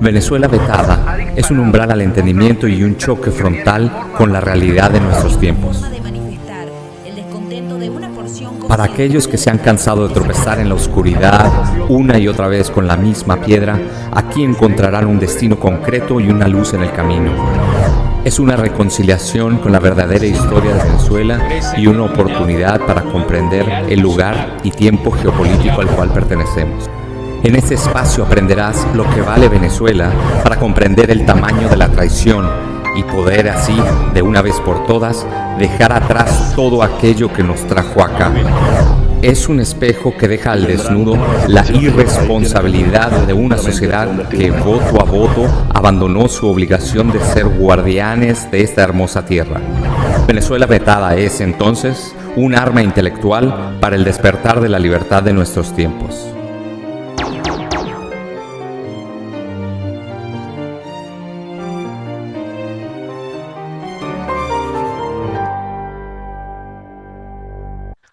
Venezuela vetada es un umbral al entendimiento y un choque frontal con la realidad de nuestros tiempos. Para aquellos que se han cansado de tropezar en la oscuridad una y otra vez con la misma piedra, aquí encontrarán un destino concreto y una luz en el camino. Es una reconciliación con la verdadera historia de Venezuela y una oportunidad para comprender el lugar y tiempo geopolítico al cual pertenecemos. En este espacio aprenderás lo que vale Venezuela para comprender el tamaño de la traición y poder así, de una vez por todas, dejar atrás todo aquello que nos trajo acá. Es un espejo que deja al desnudo la irresponsabilidad de una sociedad que voto a voto abandonó su obligación de ser guardianes de esta hermosa tierra. Venezuela vetada es, entonces, un arma intelectual para el despertar de la libertad de nuestros tiempos.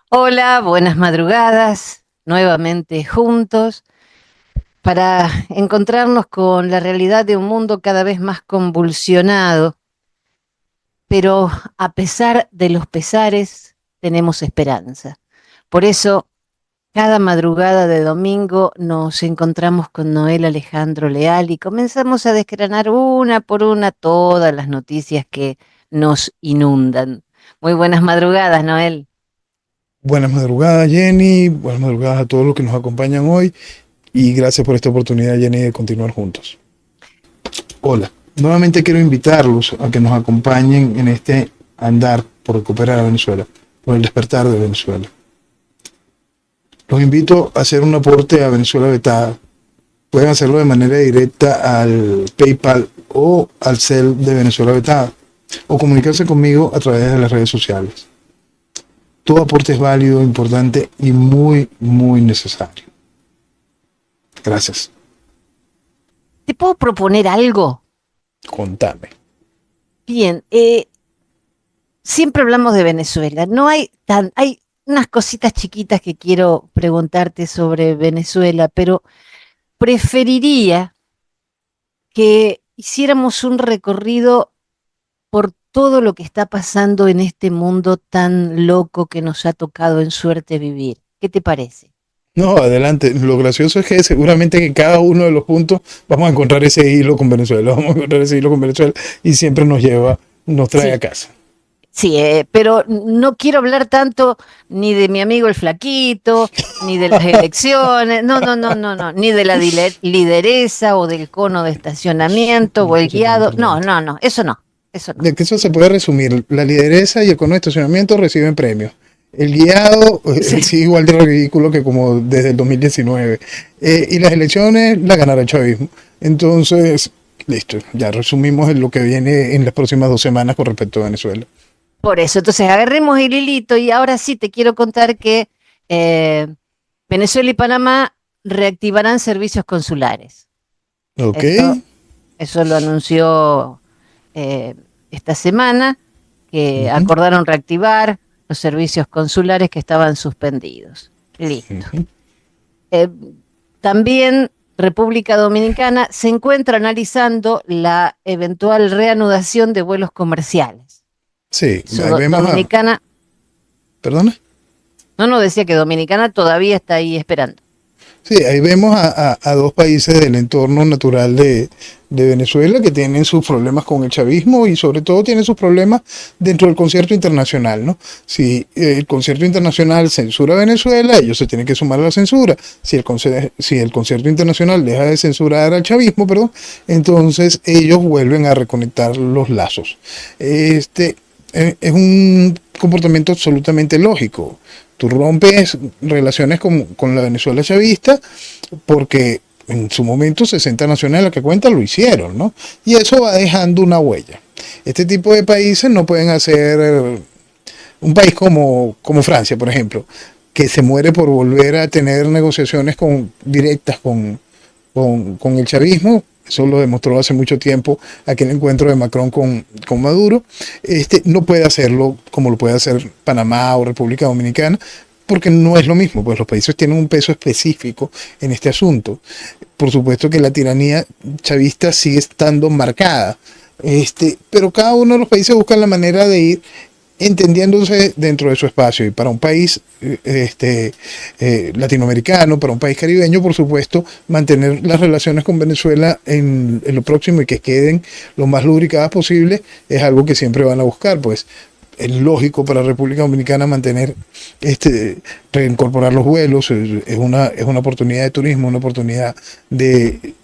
Hola, buenas madrugadas, nuevamente juntos para encontrarnos con la realidad de un mundo cada vez más convulsionado, pero a pesar de los pesares tenemos esperanza. Por eso, cada madrugada de domingo nos encontramos con Noel Alejandro Leal y comenzamos a desgranar una por una todas las noticias que nos inundan. Muy buenas madrugadas, Noel. Buenas madrugadas, Jenny. Buenas madrugadas a todos los que nos acompañan hoy. Y gracias por esta oportunidad, Jenny, de continuar juntos. Hola. Nuevamente quiero invitarlos a que nos acompañen en este andar por recuperar a Venezuela, por el despertar de Venezuela. Los invito a hacer un aporte a Venezuela Vetada. Pueden hacerlo de manera directa al PayPal o al Zelle de Venezuela Vetada, o comunicarse conmigo a través de las redes sociales. Todo aporte es válido, importante y muy, muy necesario. Gracias. ¿Te puedo proponer algo? Contame. Bien, siempre hablamos de Venezuela. Hay unas cositas chiquitas que quiero preguntarte sobre Venezuela, pero preferiría que hiciéramos un recorrido por todo lo que está pasando en este mundo tan loco que nos ha tocado en suerte vivir. ¿Qué te parece? No, adelante. Lo gracioso es que seguramente que cada uno de los puntos vamos a encontrar ese hilo con Venezuela. Vamos a encontrar ese hilo con Venezuela y siempre nos trae a casa. Sí, pero no quiero hablar tanto ni de mi amigo el Flaquito, ni de las elecciones, no, ni de la lideresa o del cono de estacionamiento o el guiado. No, eso no. De que eso se puede resumir. La lideresa y el cono de estacionamiento reciben premios. El guiado sí igual de ridículo que como desde el 2019. Y las elecciones las ganará el chavismo. Entonces, listo, ya resumimos lo que viene en las próximas 2 semanas con respecto a Venezuela. Por eso, entonces agarremos el hilito y ahora sí te quiero contar que Venezuela y Panamá reactivarán servicios consulares. Ok. Eso lo anunció esta semana, que acordaron reactivar los servicios consulares que estaban suspendidos. Listo. También República Dominicana se encuentra analizando la eventual reanudación de vuelos comerciales. Sí, ahí vemos Dominicana. ¿Perdona? No, decía que Dominicana todavía está ahí esperando. Sí, ahí vemos a 2 países del entorno natural de Venezuela que tienen sus problemas con el chavismo y sobre todo tienen sus problemas dentro del concierto internacional, ¿no? Si el concierto internacional censura a Venezuela, ellos se tienen que sumar a la censura. Si el concierto internacional deja de censurar al chavismo, entonces ellos vuelven a reconectar los lazos. Es un comportamiento absolutamente lógico. Tú rompes relaciones con la Venezuela chavista porque en su momento 60 naciones a la que cuenta lo hicieron, ¿no? Y eso va dejando una huella. Este tipo de países no pueden hacer un país como Francia, por ejemplo, que se muere por volver a tener negociaciones directas con el chavismo. Eso lo demostró hace mucho tiempo aquel encuentro de Macron con Maduro. No puede hacerlo como lo puede hacer Panamá o República Dominicana, porque no es lo mismo, pues los países tienen un peso específico en este asunto. Por supuesto que la tiranía chavista sigue estando marcada, pero cada uno de los países busca la manera de ir entendiéndose dentro de su espacio. Y para un país latinoamericano, para un país caribeño, por supuesto, mantener las relaciones con Venezuela en lo próximo y que queden lo más lubricadas posible es algo que siempre van a buscar, pues es lógico para la República Dominicana mantener, reincorporar los vuelos, es una oportunidad de turismo, una oportunidad de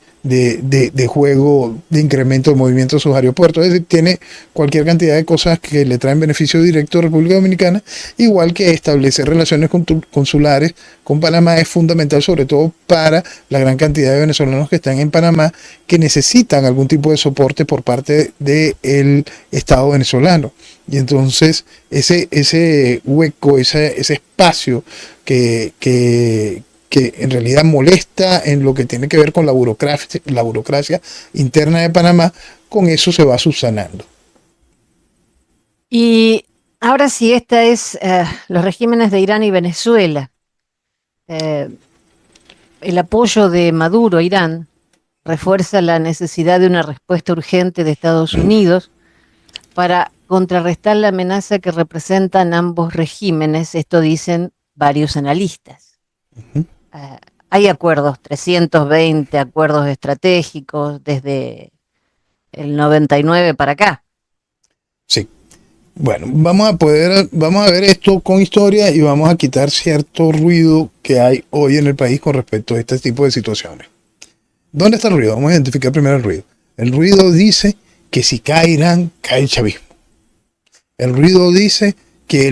juego, de incremento de movimiento de sus aeropuertos. Es decir, tiene cualquier cantidad de cosas que le traen beneficio directo a República Dominicana, igual que establecer relaciones consulares con Panamá es fundamental, sobre todo para la gran cantidad de venezolanos que están en Panamá, que necesitan algún tipo de soporte por parte del Estado venezolano. Y entonces ese hueco, ese espacio que en realidad molesta en lo que tiene que ver con la burocracia interna de Panamá, con eso se va subsanando. Y ahora sí, esta es los regímenes de Irán y Venezuela. El apoyo de Maduro a Irán refuerza la necesidad de una respuesta urgente de Estados Unidos para contrarrestar la amenaza que representan ambos regímenes, esto dicen varios analistas. Hay acuerdos, 320 acuerdos estratégicos desde el 99 para acá. Sí. Bueno, vamos a ver esto con historia y vamos a quitar cierto ruido que hay hoy en el país con respecto a este tipo de situaciones. ¿Dónde está el ruido? Vamos a identificar primero el ruido. El ruido dice que si cae Irán, cae el chavismo. El ruido dice que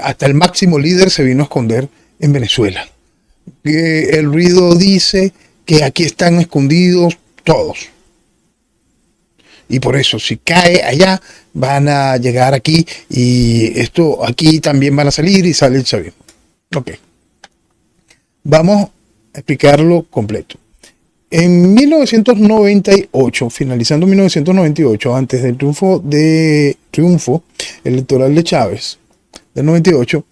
hasta el máximo líder se vino a esconder en Venezuela. El ruido dice que aquí están escondidos todos. Y por eso, si cae allá, van a llegar aquí y aquí también van a salir y sale el chavismo. Ok. Vamos a explicarlo completo. En 1998, finalizando 1998, antes del triunfo electoral de Chávez, del 98,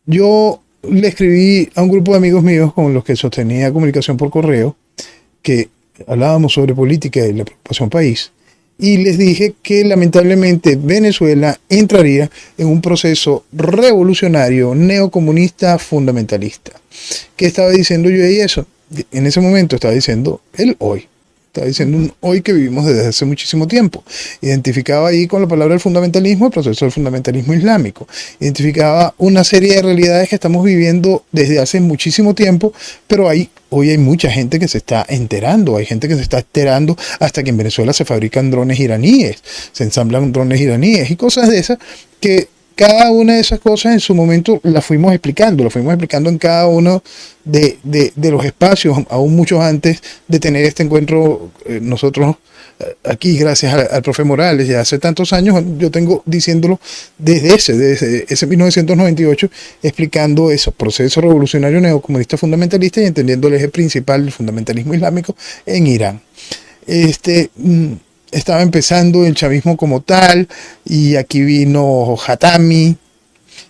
yo le escribí a un grupo de amigos míos con los que sostenía comunicación por correo, que hablábamos sobre política y la preocupación país, y les dije que lamentablemente Venezuela entraría en un proceso revolucionario, neocomunista, fundamentalista. ¿Qué estaba diciendo yo y eso? En ese momento estaba diciendo el hoy. Estaba diciendo un hoy que vivimos desde hace muchísimo tiempo. Identificaba ahí con la palabra del fundamentalismo el proceso del fundamentalismo islámico. Identificaba una serie de realidades que estamos viviendo desde hace muchísimo tiempo, pero hoy hay mucha gente que se está enterando. Hay gente que se está enterando hasta que en Venezuela se fabrican drones iraníes, se ensamblan drones iraníes y cosas de esas que cada una de esas cosas en su momento las fuimos explicando en cada uno de los espacios, aún muchos antes de tener este encuentro nosotros aquí, gracias al profe Morales, ya hace tantos años, yo tengo diciéndolo desde ese 1998, explicando eso, proceso revolucionario neocomunista fundamentalista y entendiendo el eje principal del fundamentalismo islámico en Irán. Estaba empezando el chavismo como tal, y aquí vino Hatami,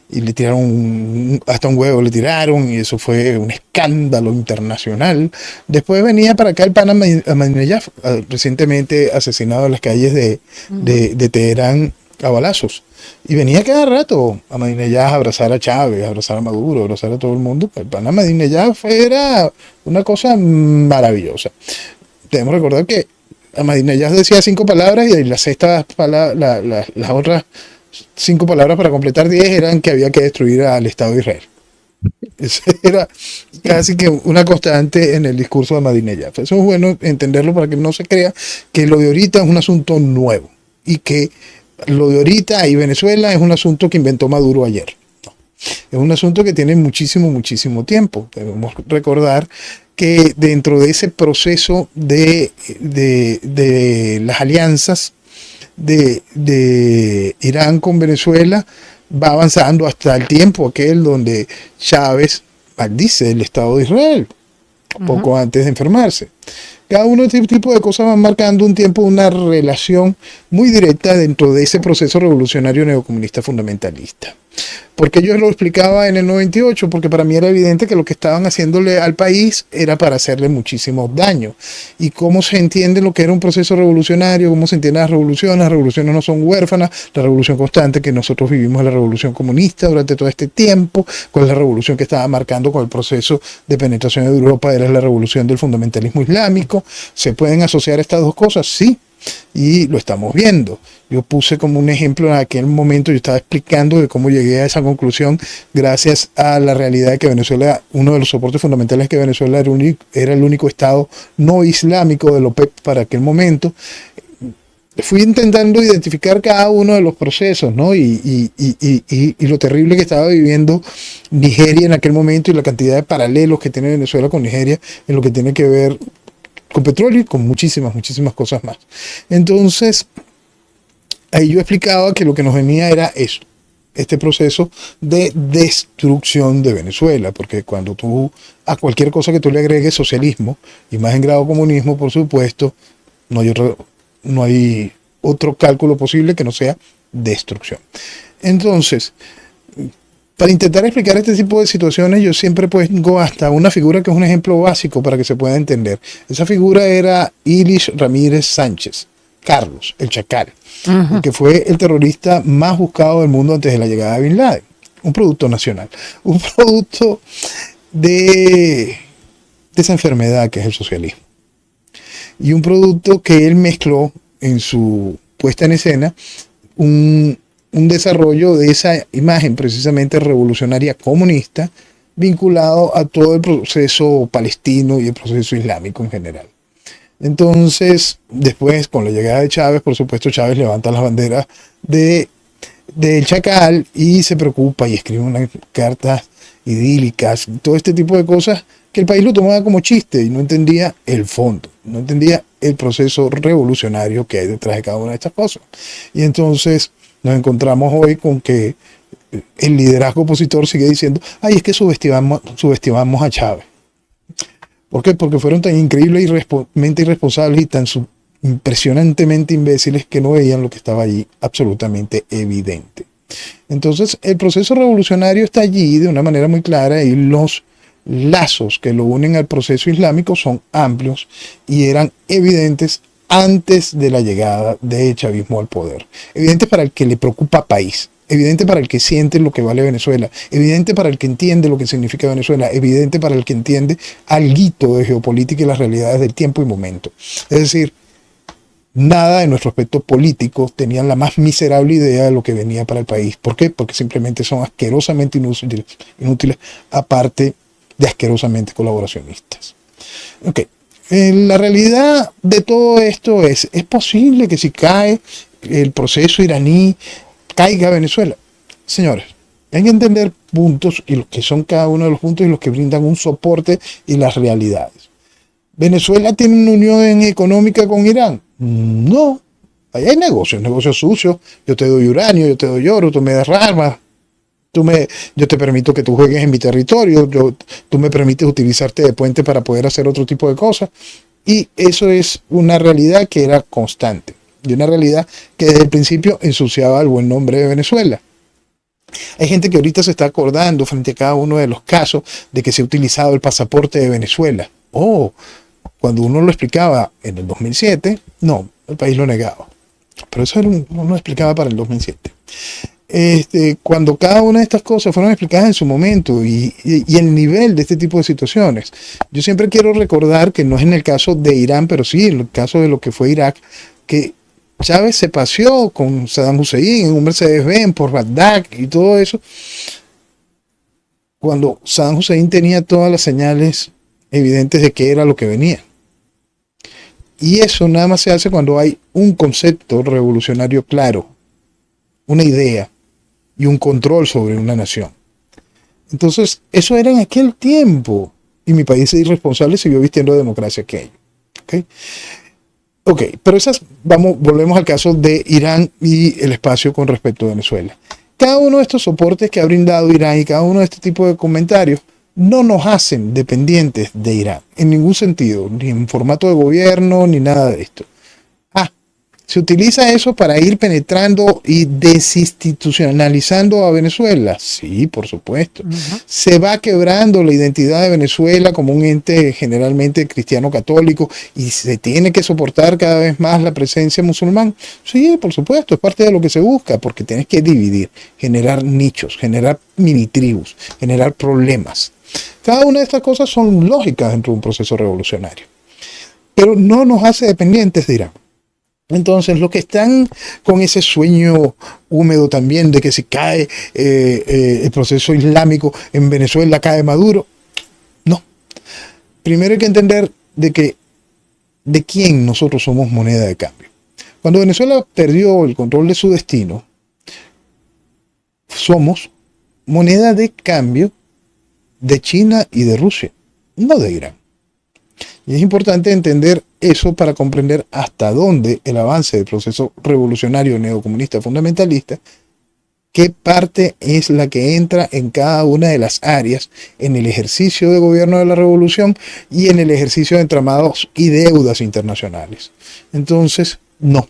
y le tiraron hasta un huevo, y eso fue un escándalo internacional. Después venía para acá el pana Ahmadinejad, recientemente asesinado en las calles de Teherán a balazos. Y venía cada rato Ahmadinejad a abrazar a Chávez, a abrazar a Maduro, a abrazar a todo el mundo. El pana Ahmadinejad era una cosa maravillosa. Debemos recordar que Ahmadinejad decía 5 palabras y las otras 5 palabras para completar 10 eran que había que destruir al Estado de Israel. Esa era casi que una constante en el discurso de Ahmadinejad. Eso es bueno entenderlo para que no se crea que lo de ahorita es un asunto nuevo y que lo de ahorita y Venezuela es un asunto que inventó Maduro ayer. No. Es un asunto que tiene muchísimo tiempo. Debemos recordar que dentro de ese proceso de las alianzas de Irán con Venezuela va avanzando hasta el tiempo aquel donde Chávez maldice el Estado de Israel, poco antes de enfermarse. Cada uno de este tipo de cosas van marcando un tiempo, una relación muy directa dentro de ese proceso revolucionario neocomunista fundamentalista. Porque yo lo explicaba en el 98, porque para mí era evidente que lo que estaban haciéndole al país era para hacerle muchísimo daño. Y cómo se entiende lo que era un proceso revolucionario, cómo se entienden las revoluciones no son huérfanas, la revolución constante que nosotros vivimos es la revolución comunista durante todo este tiempo, cuál es la revolución que estaba marcando con el proceso de penetración de Europa, era la revolución del fundamentalismo islámico. ¿Se pueden asociar estas dos cosas? Sí. Y lo estamos viendo. Yo puse como un ejemplo en aquel momento, yo estaba explicando de cómo llegué a esa conclusión gracias a la realidad de que Venezuela, uno de los soportes fundamentales, que Venezuela era el único estado no islámico de la OPEP para aquel momento. Fui intentando identificar cada uno de los procesos, ¿no? Y lo terrible que estaba viviendo Nigeria en aquel momento y la cantidad de paralelos que tiene Venezuela con Nigeria en lo que tiene que ver con petróleo y con muchísimas cosas más. Entonces, ahí yo explicaba que lo que nos venía era eso, este proceso de destrucción de Venezuela, porque cuando tú a cualquier cosa que tú le agregues socialismo, y más en grado comunismo, por supuesto, no hay otro cálculo posible que no sea destrucción. Entonces, para intentar explicar este tipo de situaciones, yo siempre pongo hasta una figura que es un ejemplo básico para que se pueda entender. Esa figura era Ilish Ramírez Sánchez, Carlos, el Chacal, que fue el terrorista más buscado del mundo antes de la llegada de Bin Laden. Un producto nacional, un producto de esa enfermedad que es el socialismo. Y un producto que él mezcló en su puesta en escena, un desarrollo de esa imagen precisamente revolucionaria comunista vinculado a todo el proceso palestino y el proceso islámico en general. Entonces, después, con la llegada de Chávez, por supuesto, Chávez levanta las banderas del Chacal y se preocupa y escribe unas cartas idílicas, todo este tipo de cosas que el país lo tomaba como chiste y no entendía el fondo, no entendía el proceso revolucionario que hay detrás de cada una de estas cosas. Y entonces nos encontramos hoy con que el liderazgo opositor sigue diciendo, ay, es que subestimamos a Chávez. ¿Por qué? Porque fueron tan increíblemente irresponsables y tan impresionantemente imbéciles que no veían lo que estaba allí absolutamente evidente. Entonces, el proceso revolucionario está allí de una manera muy clara y los lazos que lo unen al proceso islámico son amplios y eran evidentes antes de la llegada de chavismo al poder. Evidente para el que le preocupa país, evidente para el que siente lo que vale Venezuela, evidente para el que entiende lo que significa Venezuela, evidente para el que entiende alguito de geopolítica y las realidades del tiempo y momento. Es decir, nada de nuestro aspecto político tenían la más miserable idea de lo que venía para el país. ¿Por qué? Porque simplemente son asquerosamente inútiles aparte de asquerosamente colaboracionistas. Ok. La realidad de todo esto es posible que si cae el proceso iraní, caiga Venezuela. Señores, hay que entender puntos y los que son cada uno de los puntos y los que brindan un soporte y las realidades. ¿Venezuela tiene una unión económica con Irán? No. Ahí hay negocios sucios. Yo te doy uranio, yo te doy oro, tú me das armas. Yo te permito que tú juegues en mi territorio, tú me permites utilizarte de puente para poder hacer otro tipo de cosas. Y eso es una realidad que era constante. Y una realidad que desde el principio ensuciaba el buen nombre de Venezuela. Hay gente que ahorita se está acordando frente a cada uno de los casos de que se ha utilizado el pasaporte de Venezuela. Cuando uno lo explicaba en el 2007, no, el país lo negaba. Pero eso uno lo explicaba para el 2007. Cuando cada una de estas cosas fueron explicadas en su momento y el nivel de este tipo de situaciones. Yo siempre quiero recordar que no es en el caso de Irán, pero sí en el caso de lo que fue Irak, que Chávez se paseó con Saddam Hussein en un Mercedes-Benz por Bagdad y todo eso, cuando Saddam Hussein tenía todas las señales evidentes de qué era lo que venía. Y eso nada más se hace cuando hay un concepto revolucionario claro, una idea y un control sobre una nación. Entonces, eso era en aquel tiempo. Y mi país irresponsable siguió vistiendo democracia aquello. Ok, pero volvemos al caso de Irán y el espacio con respecto a Venezuela. Cada uno de estos soportes que ha brindado Irán y cada uno de este tipo de comentarios no nos hacen dependientes de Irán, en ningún sentido, ni en formato de gobierno, ni nada de esto. ¿Se utiliza eso para ir penetrando y desinstitucionalizando a Venezuela? Sí, por supuesto. ¿Se va quebrando la identidad de Venezuela como un ente generalmente cristiano católico y se tiene que soportar cada vez más la presencia musulmán? Sí, por supuesto, es parte de lo que se busca, porque tienes que dividir, generar nichos, generar mini tribus, generar problemas. Cada una de estas cosas son lógicas dentro de un proceso revolucionario, pero no nos hace dependientes de Irán. Entonces, los que están con ese sueño húmedo también de que si cae el proceso islámico en Venezuela, cae Maduro, no. Primero hay que entender de quién nosotros somos moneda de cambio. Cuando Venezuela perdió el control de su destino, somos moneda de cambio de China y de Rusia, no de Irán. Y es importante entender eso para comprender hasta dónde el avance del proceso revolucionario neocomunista fundamentalista, qué parte es la que entra en cada una de las áreas en el ejercicio de gobierno de la revolución y en el ejercicio de entramados y deudas internacionales. Entonces, no.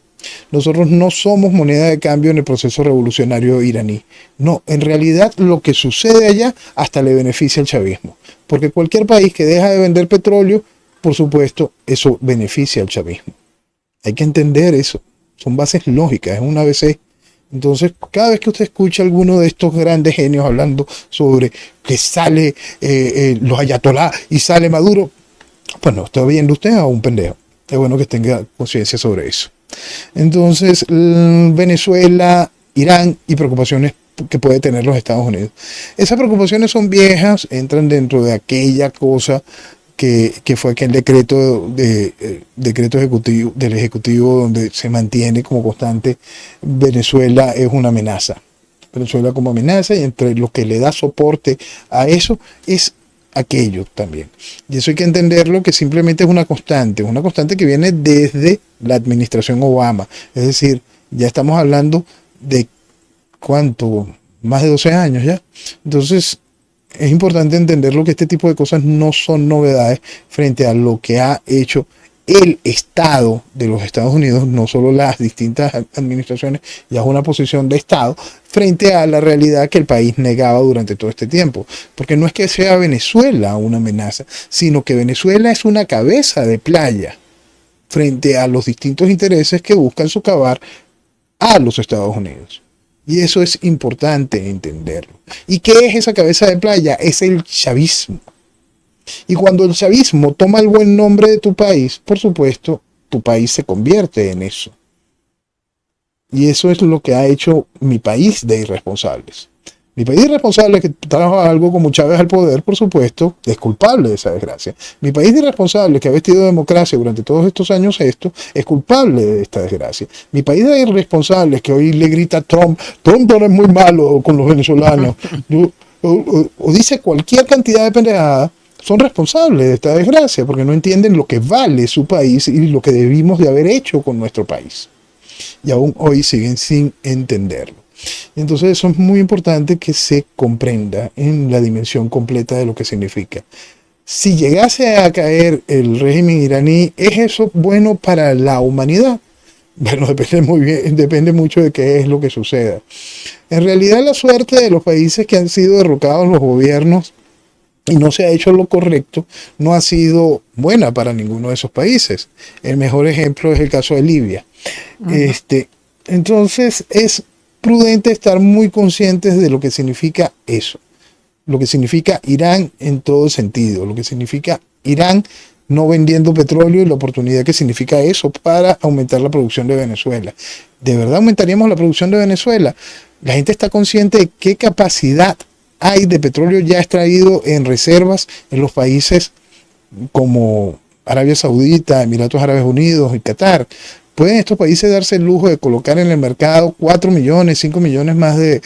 Nosotros no somos moneda de cambio en el proceso revolucionario iraní. No, en realidad lo que sucede allá hasta le beneficia al chavismo. Porque cualquier país que deja de vender petróleo, por supuesto, eso beneficia al chavismo. Hay que entender eso. Son bases lógicas, es un ABC. Entonces, cada vez que usted escucha a alguno de estos grandes genios hablando sobre que sale los ayatolás y sale Maduro, pues no, está viendo usted a un pendejo. Es bueno que tenga conciencia sobre eso. Entonces, Venezuela, Irán y preocupaciones que puede tener los Estados Unidos. Esas preocupaciones son viejas, entran dentro de aquella cosa que fue aquel decreto ejecutivo del Ejecutivo donde se mantiene como constante Venezuela es una amenaza. Venezuela como amenaza, y entre lo que le da soporte a eso es aquello también. Y eso hay que entenderlo, que simplemente es una constante que viene desde la administración Obama. Es decir, ya estamos hablando de ¿cuánto? Más de 12 años ya. Entonces, es importante entenderlo, que este tipo de cosas no son novedades frente a lo que ha hecho el Estado de los Estados Unidos, no solo las distintas administraciones, ya es una posición de Estado frente a la realidad que el país negaba durante todo este tiempo. Porque no es que sea Venezuela una amenaza, sino que Venezuela es una cabeza de playa frente a los distintos intereses que buscan socavar a los Estados Unidos. Y eso es importante entenderlo. ¿Y qué es esa cabeza de playa? Es el chavismo. Y cuando el chavismo toma el buen nombre de tu país, por supuesto, tu país se convierte en eso. Y eso es lo que ha hecho mi país de irresponsables. Mi país irresponsable, que trajo algo como Chávez al poder, por supuesto, es culpable de esa desgracia. Mi país irresponsable, que ha vestido democracia durante todos estos años esto, es culpable de esta desgracia. Mi país de irresponsables, que hoy le grita a Trump es muy malo con los venezolanos, o dice cualquier cantidad de pendejadas, son responsables de esta desgracia, porque no entienden lo que vale su país y lo que debimos de haber hecho con nuestro país. Y aún hoy siguen sin entenderlo. Entonces eso es muy importante que se comprenda en la dimensión completa de lo que significa. Si llegase a caer el régimen iraní, ¿es eso bueno para la humanidad? Bueno, depende mucho de qué es lo que suceda. En realidad, la suerte de los países que han sido derrocados los gobiernos y no se ha hecho lo correcto, no ha sido buena para ninguno de esos países. El mejor ejemplo es el caso de Libia. Entonces es prudente estar muy conscientes de lo que significa eso, lo que significa Irán en todo sentido, lo que significa Irán no vendiendo petróleo y la oportunidad que significa eso para aumentar la producción de Venezuela. ¿De verdad aumentaríamos la producción de Venezuela? La gente está consciente de qué capacidad hay de petróleo ya extraído en reservas en los países como Arabia Saudita, Emiratos Árabes Unidos y Qatar. ¿Pueden estos países darse el lujo de colocar en el mercado 4 millones, 5 millones más de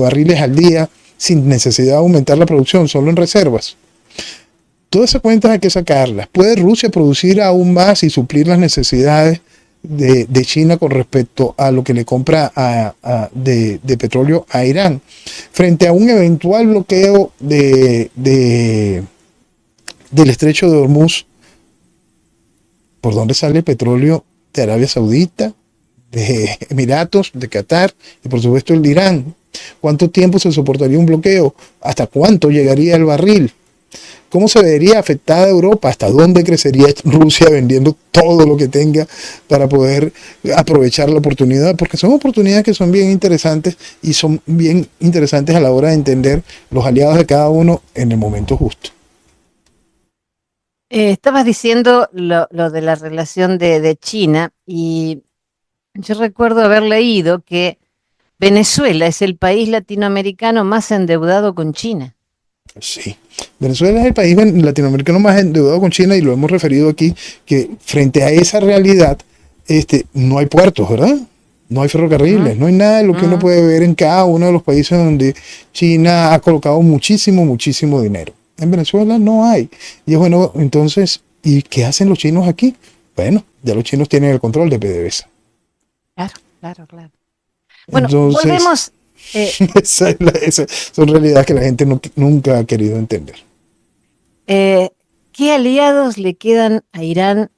barriles al día sin necesidad de aumentar la producción, solo en reservas? Todas esas cuentas hay que sacarlas. ¿Puede Rusia producir aún más y suplir las necesidades de China con respecto a lo que le compra de petróleo a Irán? Frente a un eventual bloqueo del estrecho de Hormuz, ¿por dónde sale el petróleo de Arabia Saudita, de Emiratos, de Qatar y por supuesto el de Irán. ¿Cuánto tiempo se soportaría un bloqueo? ¿Hasta cuánto llegaría el barril? ¿Cómo se vería afectada Europa? ¿Hasta dónde crecería Rusia vendiendo todo lo que tenga para poder aprovechar la oportunidad? Porque son oportunidades que son bien interesantes y son bien interesantes a la hora de entender los aliados de cada uno en el momento justo. Estabas diciendo lo de la relación de China y yo recuerdo haber leído que Venezuela es el país latinoamericano más endeudado con China. Sí, Venezuela es el país latinoamericano más endeudado con China y lo hemos referido aquí, que frente a esa realidad no hay puertos, ¿verdad? No hay ferrocarriles, no hay nada de lo que uno puede ver en cada uno de los países donde China ha colocado muchísimo, muchísimo dinero. En Venezuela no hay. Y es bueno, entonces, ¿y qué hacen los chinos aquí? Bueno, ya los chinos tienen el control de PDVSA. Claro. Bueno, Entonces, volvemos. esas son realidades que la gente nunca ha querido entender. ¿Qué aliados le quedan a Irán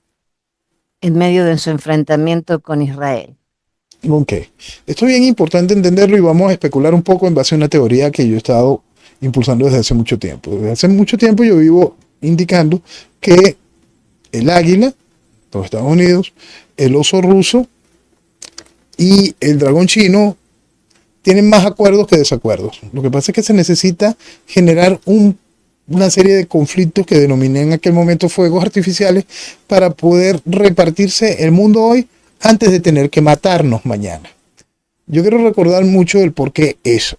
en medio de su enfrentamiento con Israel? Ok, esto es bien importante entenderlo y vamos a especular un poco en base a una teoría que yo he estado impulsando desde hace mucho tiempo. Desde hace mucho tiempo yo vivo indicando que el águila, de los Estados Unidos, el oso ruso y el dragón chino tienen más acuerdos que desacuerdos. Lo que pasa es que se necesita generar una serie de conflictos que denominé en aquel momento fuegos artificiales para poder repartirse el mundo hoy antes de tener que matarnos mañana. Yo quiero recordar mucho el por qué eso.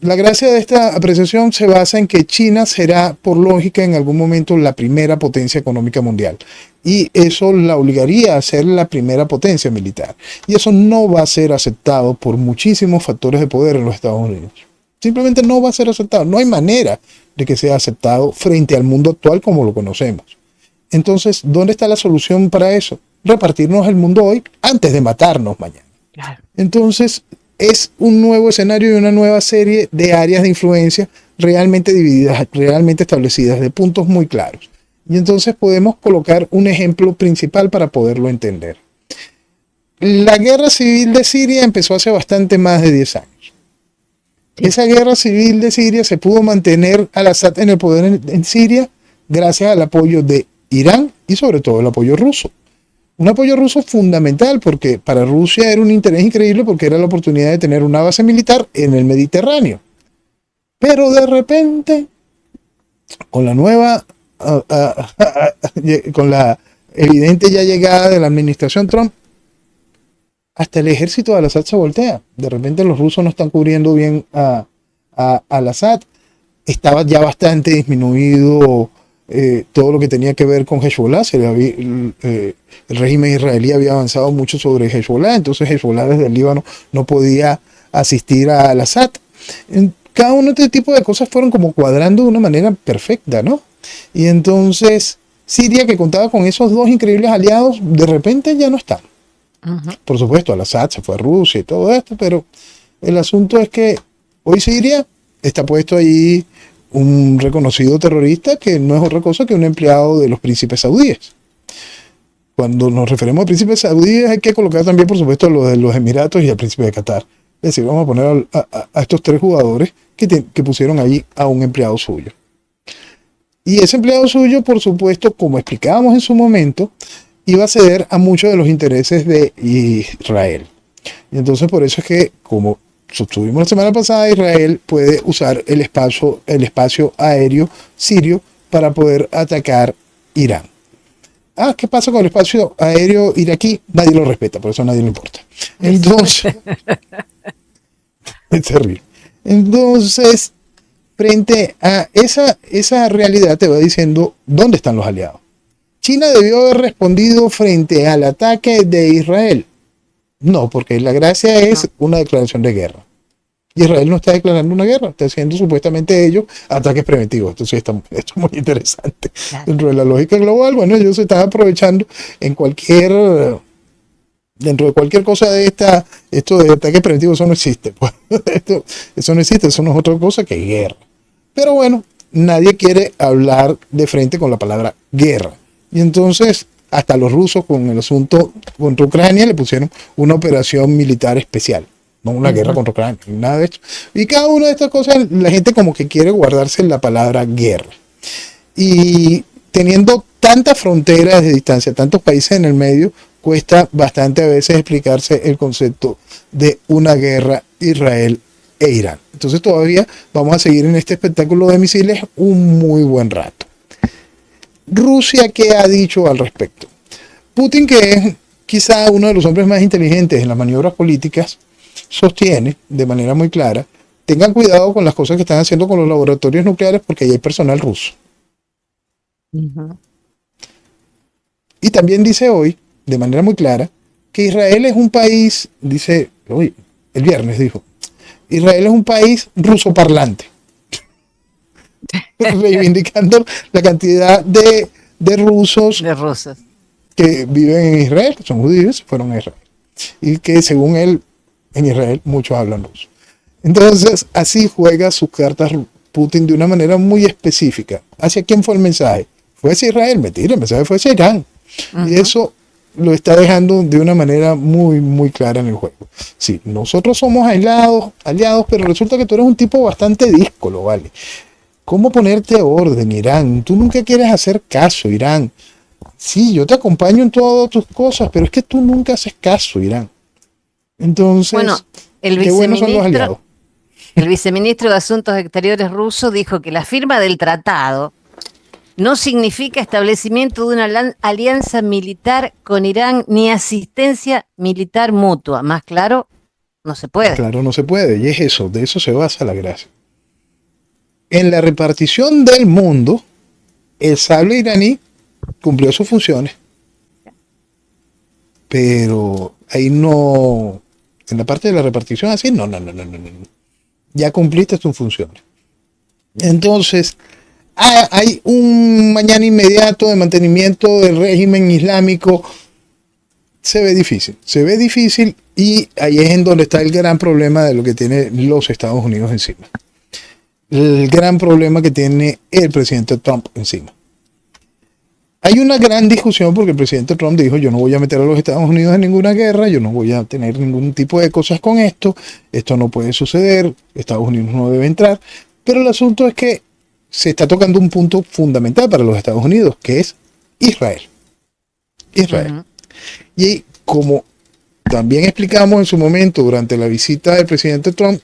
La gracia de esta apreciación se basa en que China será, por lógica, en algún momento la primera potencia económica mundial. Y eso la obligaría a ser la primera potencia militar. Y eso no va a ser aceptado por muchísimos factores de poder en los Estados Unidos. Simplemente no va a ser aceptado. No hay manera de que sea aceptado frente al mundo actual como lo conocemos. Entonces, ¿dónde está la solución para eso? Repartirnos el mundo hoy antes de matarnos mañana. Claro. Entonces, es un nuevo escenario y una nueva serie de áreas de influencia realmente divididas, realmente establecidas, de puntos muy claros. Y entonces podemos colocar un ejemplo principal para poderlo entender. La guerra civil de Siria empezó hace bastante más de 10 años. Esa guerra civil de Siria se pudo mantener al-Assad en el poder en Siria gracias al apoyo de Irán y sobre todo el apoyo ruso. Un apoyo ruso fundamental porque para Rusia era un interés increíble porque era la oportunidad de tener una base militar en el Mediterráneo. Pero de repente, con la nueva, con la evidente ya llegada de la administración Trump, hasta el ejército de al-Assad se voltea. De repente los rusos no están cubriendo bien a al-Assad. Estaba ya bastante disminuido todo lo que tenía que ver con Hezbollah. El régimen israelí había avanzado mucho sobre Hezbollah, entonces Hezbollah desde el Líbano no podía asistir a al-Assad. Cada uno de este tipo de cosas fueron como cuadrando de una manera perfecta, ¿no? Y entonces Siria, que contaba con esos dos increíbles aliados, de repente ya no está. Por supuesto, al-Assad se fue a Rusia y todo esto, pero el asunto es que hoy Siria está puesto ahí un reconocido terrorista que no es otra cosa que un empleado de los príncipes saudíes. Cuando nos referimos a príncipes saudíes hay que colocar también, por supuesto, lo de los Emiratos y al príncipe de Qatar. Es decir, vamos a poner a estos tres jugadores que pusieron allí a un empleado suyo. Y ese empleado suyo, por supuesto, como explicábamos en su momento, iba a ceder a muchos de los intereses de Israel. Y entonces por eso es que, como sostuvimos la semana pasada, Israel puede usar el espacio aéreo sirio para poder atacar Irán. ¿Qué pasa con el espacio aéreo iraquí? Nadie lo respeta, por eso a nadie le importa. Entonces, es terrible. Entonces, frente a esa realidad te va diciendo dónde están los aliados. China debió haber respondido frente al ataque de Israel. No, porque la gracia es una declaración de guerra. Y Israel no está declarando una guerra, está haciendo supuestamente ellos ataques preventivos. Entonces esto es muy interesante. Claro. Dentro de la lógica global, bueno, ellos se están aprovechando dentro de cualquier cosa de esto de ataques preventivos, eso no existe. Pues. Eso no existe, eso no es otra cosa que guerra. Pero bueno, nadie quiere hablar de frente con la palabra guerra. Y entonces hasta los rusos con el asunto contra Ucrania le pusieron una operación militar especial, no una guerra contra Ucrania, nada de esto. Y cada una de estas cosas, la gente como que quiere guardarse la palabra guerra. Y teniendo tantas fronteras de distancia, tantos países en el medio, cuesta bastante a veces explicarse el concepto de una guerra Israel e Irán. Entonces todavía vamos a seguir en este espectáculo de misiles un muy buen rato. Rusia, ¿qué ha dicho al respecto? Putin, que es quizá uno de los hombres más inteligentes en las maniobras políticas, sostiene de manera muy clara: tengan cuidado con las cosas que están haciendo con los laboratorios nucleares porque ahí hay personal ruso. Y también dice hoy, de manera muy clara, que Israel es un país, dice, hoy, el viernes dijo, Israel es un país ruso parlante, reivindicando la cantidad de rusos que viven en Israel, que son judíos, fueron a Israel, y que según él, en Israel muchos hablan ruso. Entonces, así juega sus cartas Putin de una manera muy específica. ¿Hacia quién fue el mensaje? ¿Fue hacia Israel? Mentira, el mensaje fue hacia Irán. Y eso lo está dejando de una manera muy, muy clara en el juego. Sí, nosotros somos aliados, pero resulta que tú eres un tipo bastante díscolo, ¿vale? ¿Cómo ponerte orden, Irán? Tú nunca quieres hacer caso, Irán. Sí, yo te acompaño en todas tus cosas, pero es que tú nunca haces caso, Irán. Entonces, bueno, qué buenos son los aliados. El viceministro de Asuntos Exteriores ruso dijo que la firma del tratado no significa establecimiento de una alianza militar con Irán ni asistencia militar mutua. Más claro, no se puede. Claro, no se puede. Y es eso, de eso se basa la gracia. En la repartición del mundo, el sable iraní cumplió sus funciones. Pero ahí no, en la parte de la repartición así, no. Ya cumpliste tus funciones. Entonces, hay un mañana inmediato de mantenimiento del régimen islámico. Se ve difícil y ahí es en donde está el gran problema de lo que tiene los Estados Unidos encima. El gran problema que tiene el presidente Trump encima. Hay una gran discusión porque el presidente Trump dijo: yo no voy a meter a los Estados Unidos en ninguna guerra, yo no voy a tener ningún tipo de cosas con esto no puede suceder, Estados Unidos no debe entrar. Pero el asunto es que se está tocando un punto fundamental para los Estados Unidos, que es Israel. Y como también explicamos en su momento durante la visita del presidente Trump,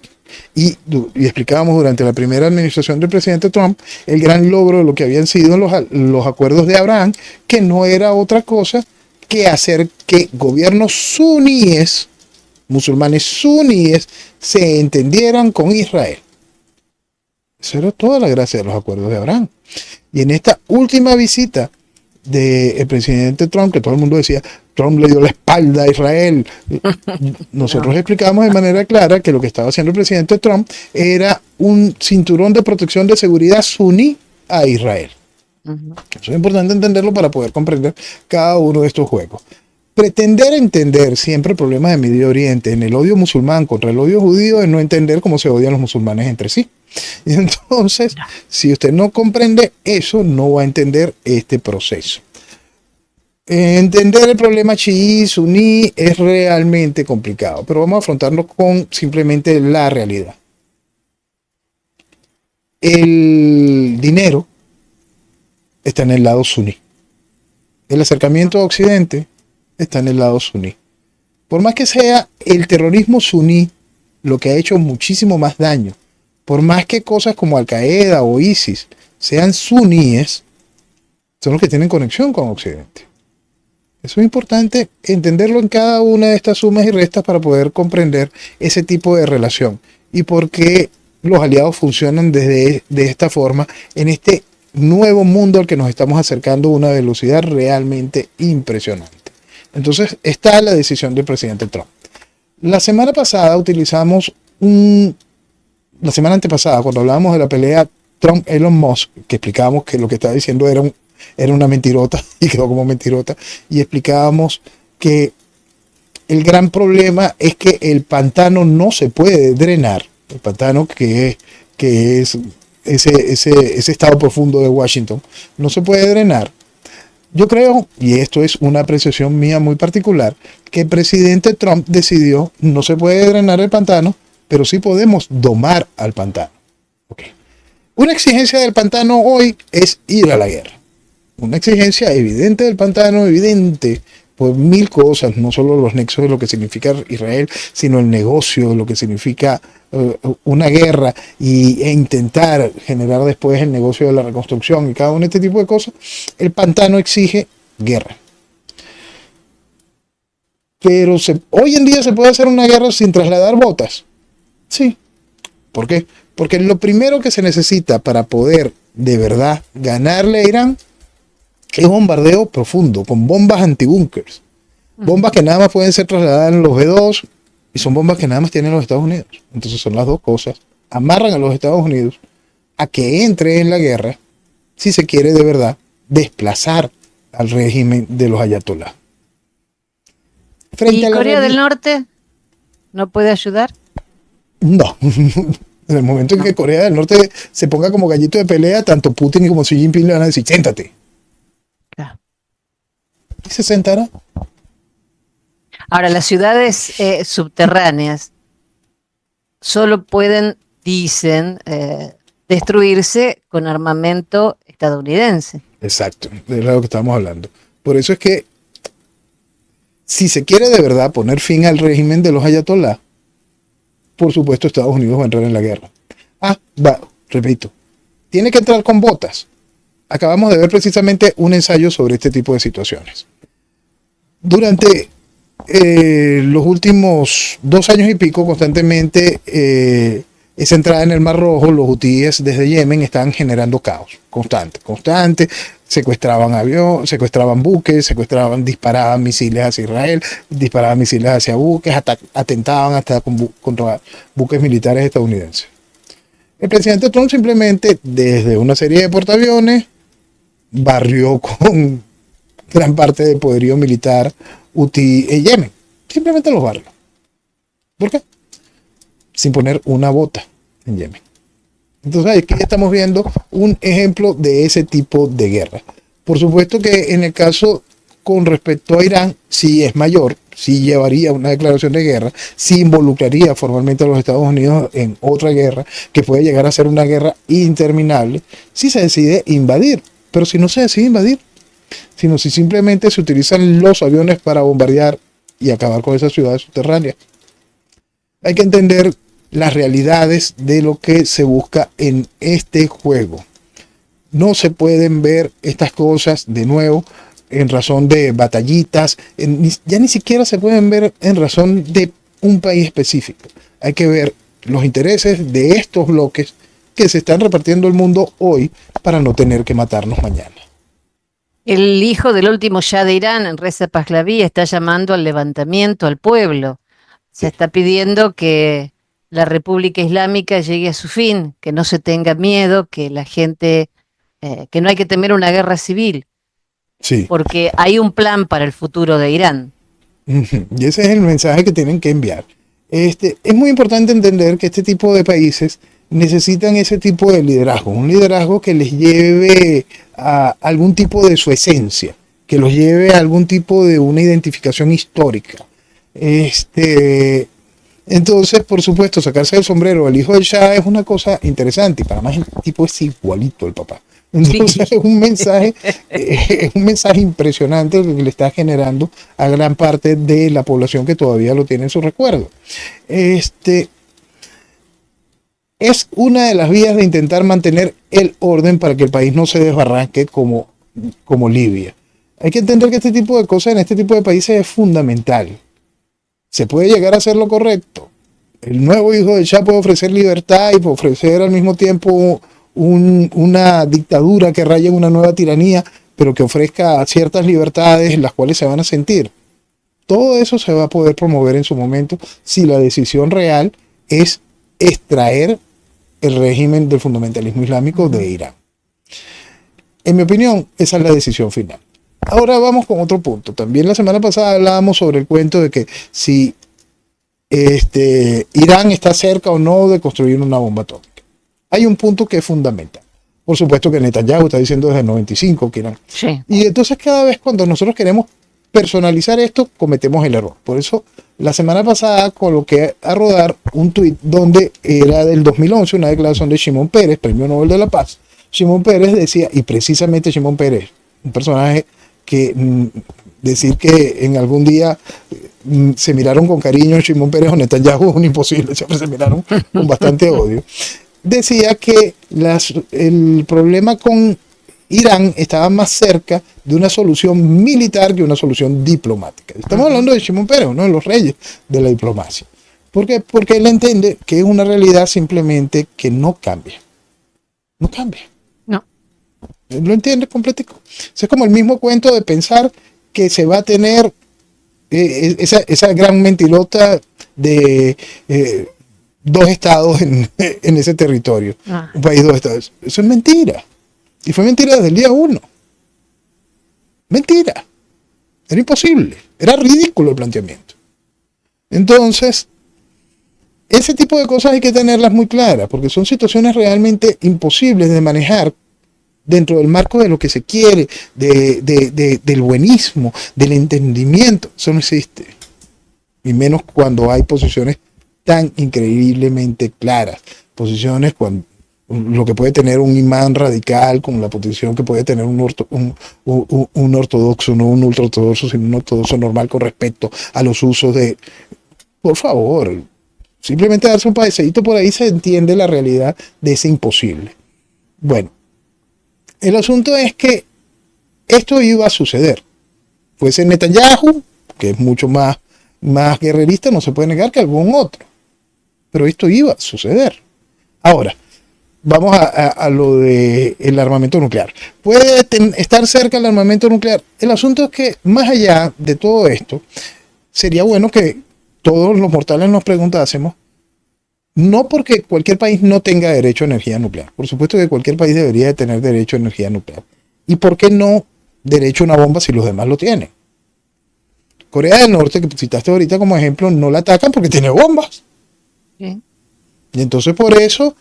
y explicábamos durante la primera administración del presidente Trump, el gran logro de lo que habían sido los acuerdos de Abraham, que no era otra cosa que hacer que gobiernos suníes, musulmanes suníes, se entendieran con Israel. Esa era toda la gracia de los acuerdos de Abraham. Y en esta última visita del presidente Trump, que todo el mundo decía, Trump le dio la espalda a Israel. Nosotros explicamos de manera clara que lo que estaba haciendo el presidente Trump era un cinturón de protección de seguridad suní a Israel. Eso es importante entenderlo para poder comprender cada uno de estos juegos. Pretender entender siempre problemas de Medio Oriente en el odio musulmán contra el odio judío es no entender cómo se odian los musulmanes entre sí. Y entonces, si usted no comprende eso, no va a entender este proceso. Entender el problema chií, suní es realmente complicado, pero vamos a afrontarlo con simplemente la realidad. El dinero está en el lado suní. El acercamiento a Occidente está en el lado suní. Por más que sea el terrorismo suní lo que ha hecho muchísimo más daño, por más que cosas como Al-Qaeda o ISIS sean suníes, son los que tienen conexión con Occidente. Eso es importante entenderlo en cada una de estas sumas y restas para poder comprender ese tipo de relación y por qué los aliados funcionan de esta forma en este nuevo mundo al que nos estamos acercando a una velocidad realmente impresionante. Entonces está la decisión del presidente Trump. La semana antepasada, cuando hablábamos de la pelea Trump-Elon Musk, que explicábamos que lo que estaba diciendo era una mentirota y quedó como mentirota, y explicábamos que el gran problema es que el pantano no se puede drenar, el pantano que es ese estado profundo de Washington, no se puede drenar Yo creo, y esto es una apreciación mía muy particular, que el presidente Trump decidió, no se puede drenar el pantano, pero sí podemos domar al pantano. Okay. Una exigencia del pantano hoy es ir a la guerra. Una exigencia evidente del pantano, evidente por mil cosas, no solo los nexos de lo que significa Israel, sino el negocio, de lo que significa una guerra e intentar generar después el negocio de la reconstrucción y cada uno de este tipo de cosas. El pantano exige guerra. Pero hoy en día se puede hacer una guerra sin trasladar botas. Sí. ¿Por qué? Porque lo primero que se necesita para poder de verdad ganarle a Irán es bombardeo profundo, con bombas antibúnkers. Bombas que nada más pueden ser trasladadas en los B-2 y son bombas que nada más tienen los Estados Unidos. Entonces son las dos cosas. Amarran a los Estados Unidos a que entre en la guerra si se quiere de verdad desplazar al régimen de los ayatolás. ¿Y Corea del Norte no puede ayudar? No. En el momento en que Corea del Norte se ponga como gallito de pelea, tanto Putin como Xi Jinping le van a decir, siéntate. Claro. Y se sentará. Ahora, las ciudades subterráneas solo pueden, dicen, destruirse con armamento estadounidense. Exacto, de lo que estamos hablando. Por eso es que si se quiere de verdad poner fin al régimen de los ayatolás, por supuesto Estados Unidos va a entrar en la guerra. Repito, tiene que entrar con botas. Acabamos de ver precisamente un ensayo sobre este tipo de situaciones. Durante los últimos 2 años y pico, constantemente, esa entrada en el Mar Rojo, los hutíes desde Yemen están generando caos constante. Secuestraban aviones, secuestraban buques, disparaban misiles hacia Israel, disparaban misiles hacia buques, atentaban hasta contra buques militares estadounidenses. El presidente Trump simplemente, desde una serie de portaaviones, barrió con gran parte del poderío militar hutí en Yemen. Simplemente los barrió. ¿Por qué? Sin poner una bota en Yemen. Entonces aquí estamos viendo un ejemplo de ese tipo de guerra. Por supuesto que en el caso con respecto a Irán, sí es mayor, sí llevaría una declaración de guerra, sí involucraría formalmente a los Estados Unidos en otra guerra, que puede llegar a ser una guerra interminable, si se decide invadir. Pero si no se decide invadir, sino si simplemente se utilizan los aviones para bombardear y acabar con esas ciudades subterráneas. Hay que entender las realidades de lo que se busca en este juego. No se pueden ver estas cosas de nuevo en razón de batallitas, ya ni siquiera se pueden ver en razón de un país específico. Hay que ver los intereses de estos bloques que se están repartiendo el mundo hoy para no tener que matarnos mañana. El hijo del último Shah de Irán, Reza Pahlaví, está llamando al levantamiento al pueblo. Se está pidiendo que la República Islámica llegue a su fin, que no se tenga miedo, que la gente, que no hay que temer una guerra civil, Sí. Porque hay un plan para el futuro de Irán. Y ese es el mensaje que tienen que enviar. Es muy importante entender que este tipo de países necesitan ese tipo de liderazgo, un liderazgo que les lleve a algún tipo de su esencia, que los lleve a algún tipo de una identificación histórica. Entonces, por supuesto, sacarse el sombrero al hijo del Shah es una cosa interesante, y para más el tipo es igualito al papá. Entonces sí. es un mensaje impresionante que le está generando a gran parte de la población que todavía lo tiene en su recuerdo. Es una de las vías de intentar mantener el orden para que el país no se desbarranque como Libia. Hay que entender que este tipo de cosas en este tipo de países es fundamental. Se puede llegar a hacer lo correcto. El nuevo hijo del Shah puede ofrecer libertad y puede ofrecer al mismo tiempo una dictadura que raya en una nueva tiranía, pero que ofrezca ciertas libertades las cuales se van a sentir. Todo eso se va a poder promover en su momento si la decisión real es extraer el régimen del fundamentalismo islámico de Irán. En mi opinión, esa es la decisión final. Ahora vamos con otro punto. También la semana pasada hablábamos sobre el cuento de que si Irán está cerca o no de construir una bomba atómica. Hay un punto que es fundamental. Por supuesto que Netanyahu está diciendo desde el 95 que eran. Sí. Y entonces cada vez cuando nosotros queremos personalizar esto, cometemos el error. Por eso la semana pasada coloqué a rodar un tuit donde era del 2011, una declaración de Shimon Peres, Premio Nobel de la Paz. Shimon Peres decía, y precisamente Shimon Peres, un personaje que decir que en algún día se miraron con cariño Shimon Peres o Netanyahu es un imposible, siempre se miraron con bastante odio. Decía que el problema con Irán estaba más cerca de una solución militar que una solución diplomática. Estamos hablando de Shimon Peres, uno de los reyes de la diplomacia. ¿Por qué? Porque él entiende que es una realidad simplemente que no cambia. No cambia. No. Él lo entiende completico. Es como el mismo cuento de pensar que se va a tener esa gran mentirota de 2 estados en ese territorio. Un país, 2 estados. Eso es mentira. Y fue mentira desde el día 1. Mentira. Era imposible. Era ridículo el planteamiento. Entonces, ese tipo de cosas hay que tenerlas muy claras, porque son situaciones realmente imposibles de manejar dentro del marco de lo que se quiere, del buenismo, del entendimiento. Eso no existe. Y menos cuando hay posiciones tan increíblemente claras. Posiciones cuando lo que puede tener un imán radical, con la posición que puede tener un ortodoxo, no un ultraortodoxo, sino un ortodoxo normal con respecto a los usos de... Por favor, simplemente darse un paseíto por ahí se entiende la realidad de ese imposible. Bueno, el asunto es que esto iba a suceder. Fuese Netanyahu, que es mucho más guerrerista, no se puede negar que algún otro. Pero esto iba a suceder. Ahora, vamos a lo del armamento nuclear. ¿Puede estar cerca el armamento nuclear? El asunto es que, más allá de todo esto, sería bueno que todos los mortales nos preguntásemos, no porque cualquier país no tenga derecho a energía nuclear. Por supuesto que cualquier país debería de tener derecho a energía nuclear. ¿Y por qué no derecho a una bomba si los demás lo tienen? Corea del Norte, que citaste ahorita como ejemplo, no la atacan porque tiene bombas. Sí. Y entonces por eso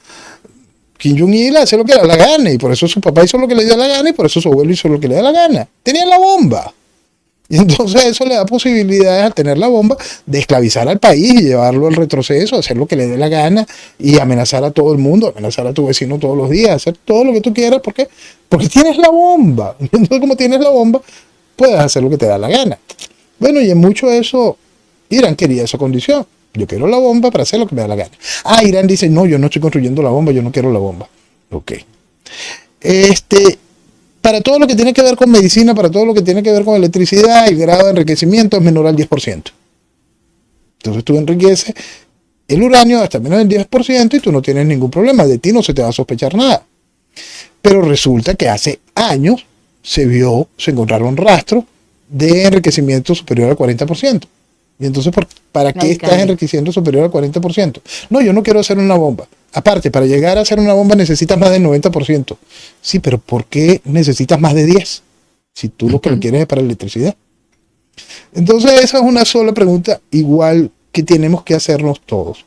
Kim Jong-il hace lo que le da la gana, y por eso su papá hizo lo que le dio la gana, y por eso su abuelo hizo lo que le da la gana. Tenían la bomba. Y entonces eso le da posibilidades a tener la bomba de esclavizar al país y llevarlo al retroceso, hacer lo que le dé la gana y amenazar a todo el mundo, amenazar a tu vecino todos los días, hacer todo lo que tú quieras. ¿Por qué? Porque tienes la bomba. Y entonces como tienes la bomba, puedes hacer lo que te da la gana. Bueno, y en mucho de eso, Irán quería esa condición. Yo quiero la bomba para hacer lo que me da la gana. Irán dice, no, yo no estoy construyendo la bomba, yo no quiero la bomba. Ok. Para todo lo que tiene que ver con medicina, para todo lo que tiene que ver con electricidad, el grado de enriquecimiento es menor al 10%. Entonces tú enriqueces el uranio hasta menos del 10% y tú no tienes ningún problema. De ti no se te va a sospechar nada. Pero resulta que hace años se encontraron rastros de enriquecimiento superior al 40%. Y entonces, ¿para qué estás enriqueciendo superior al 40%? No, yo no quiero hacer una bomba. Aparte, para llegar a hacer una bomba necesitas más del 90%. Sí, pero ¿por qué necesitas más de 10%? Si tú lo que quieres es para electricidad. Entonces, esa es una sola pregunta igual que tenemos que hacernos todos.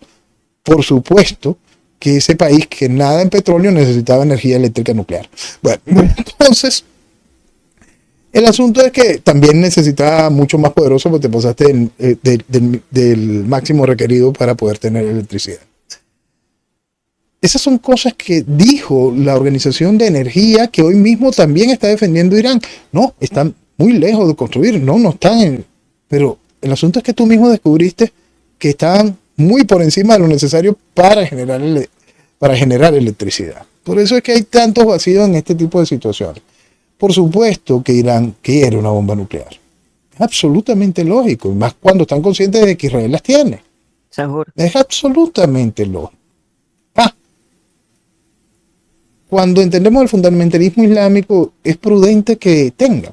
Por supuesto que ese país que nada en petróleo necesitaba energía eléctrica nuclear. Bueno, entonces... El asunto es que también necesitaba mucho más poderoso porque te pasaste del máximo requerido para poder tener electricidad. Esas son cosas que dijo la Organización de Energía, que hoy mismo también está defendiendo Irán. No, están muy lejos de construir, no están. Pero el asunto es que tú mismo descubriste que estaban muy por encima de lo necesario para generar electricidad. Por eso es que hay tantos vacíos en este tipo de situaciones. Por supuesto que Irán quiere una bomba nuclear. Es absolutamente lógico, y más cuando están conscientes de que Israel las tiene. Seguro. Es absolutamente lógico. Cuando entendemos el fundamentalismo islámico, es prudente que tenga.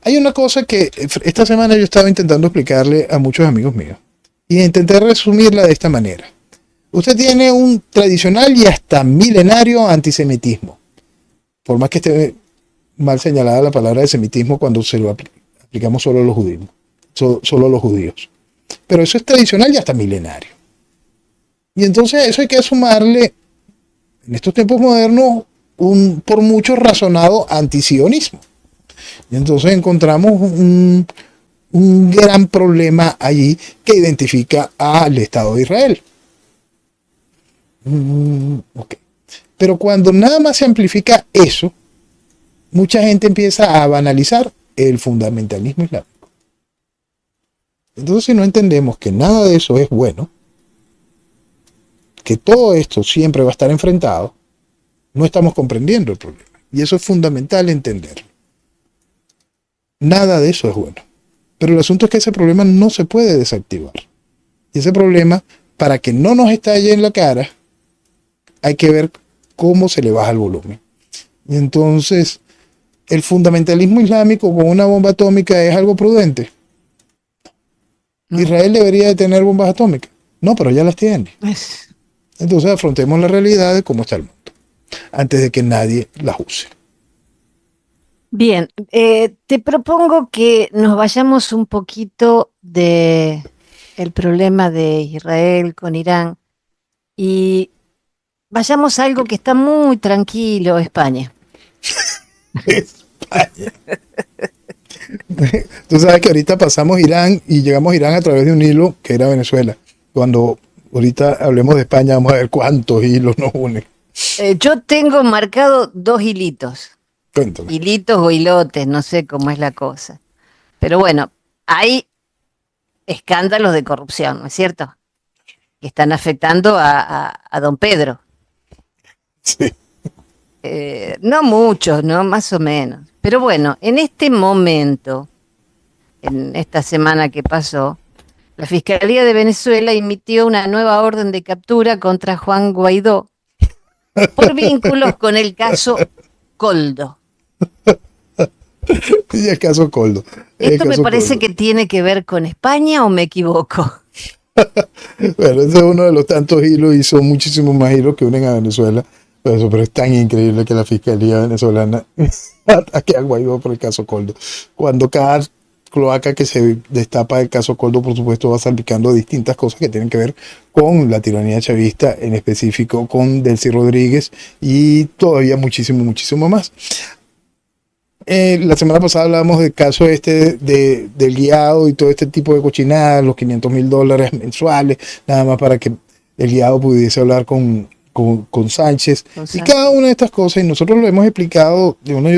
Hay una cosa que esta semana yo estaba intentando explicarle a muchos amigos míos, y intenté resumirla de esta manera. Usted tiene un tradicional y hasta milenario antisemitismo. Por más que esté mal señalada la palabra de semitismo cuando se lo aplicamos solo a los judíos, solo a los judíos. Pero eso es tradicional y hasta milenario. Y entonces a eso hay que sumarle, en estos tiempos modernos, un por muchos razonado antisionismo. Y entonces encontramos un gran problema allí que identifica al Estado de Israel. Okay. Pero cuando nada más se amplifica eso, mucha gente empieza a banalizar el fundamentalismo islámico. Entonces, si no entendemos que nada de eso es bueno, que todo esto siempre va a estar enfrentado, no estamos comprendiendo el problema. Y eso es fundamental entenderlo. Nada de eso es bueno. Pero el asunto es que ese problema no se puede desactivar. Y ese problema, para que no nos estalle en la cara, hay que ver cómo se le baja el volumen. Y entonces, ¿el fundamentalismo islámico con una bomba atómica es algo prudente? No. ¿Israel debería de tener bombas atómicas? No, pero ya las tiene. Entonces afrontemos la realidad de cómo está el mundo, antes de que nadie las use. Bien, te propongo que nos vayamos un poquito de el problema de Israel con Irán y vayamos a algo que está muy tranquilo, España. España. Tú sabes que ahorita pasamos Irán y llegamos a Irán a través de un hilo que era Venezuela. Cuando ahorita hablemos de España, vamos a ver cuántos hilos nos unen. Yo tengo marcado 2 hilitos. Cuéntame. Hilitos o hilotes, no sé cómo es la cosa. Pero bueno, hay escándalos de corrupción, ¿no es cierto? Que están afectando a don Pedro. Sí. No muchos, ¿no? Más o menos. Pero bueno, en este momento, en esta semana que pasó, la Fiscalía de Venezuela emitió una nueva orden de captura contra Juan Guaidó por vínculos con el caso Coldo. Y el caso Coldo. ¿Esto me parece que tiene que ver con España o me equivoco? Bueno, ese es uno de los tantos hilos y son muchísimos más hilos que unen a Venezuela. Pero es tan increíble que la Fiscalía venezolana ataque a Guaidó por el caso Coldo. Cuando cada cloaca que se destapa del caso Coldo, por supuesto, va salpicando distintas cosas que tienen que ver con la tiranía chavista, en específico con Delcy Rodríguez y todavía muchísimo más. La semana pasada hablábamos del caso del guiado y todo este tipo de cochinadas, los $500,000 mensuales, nada más para que el guiado pudiese hablar con Sánchez. Y cada una de estas cosas, y nosotros lo hemos explicado de una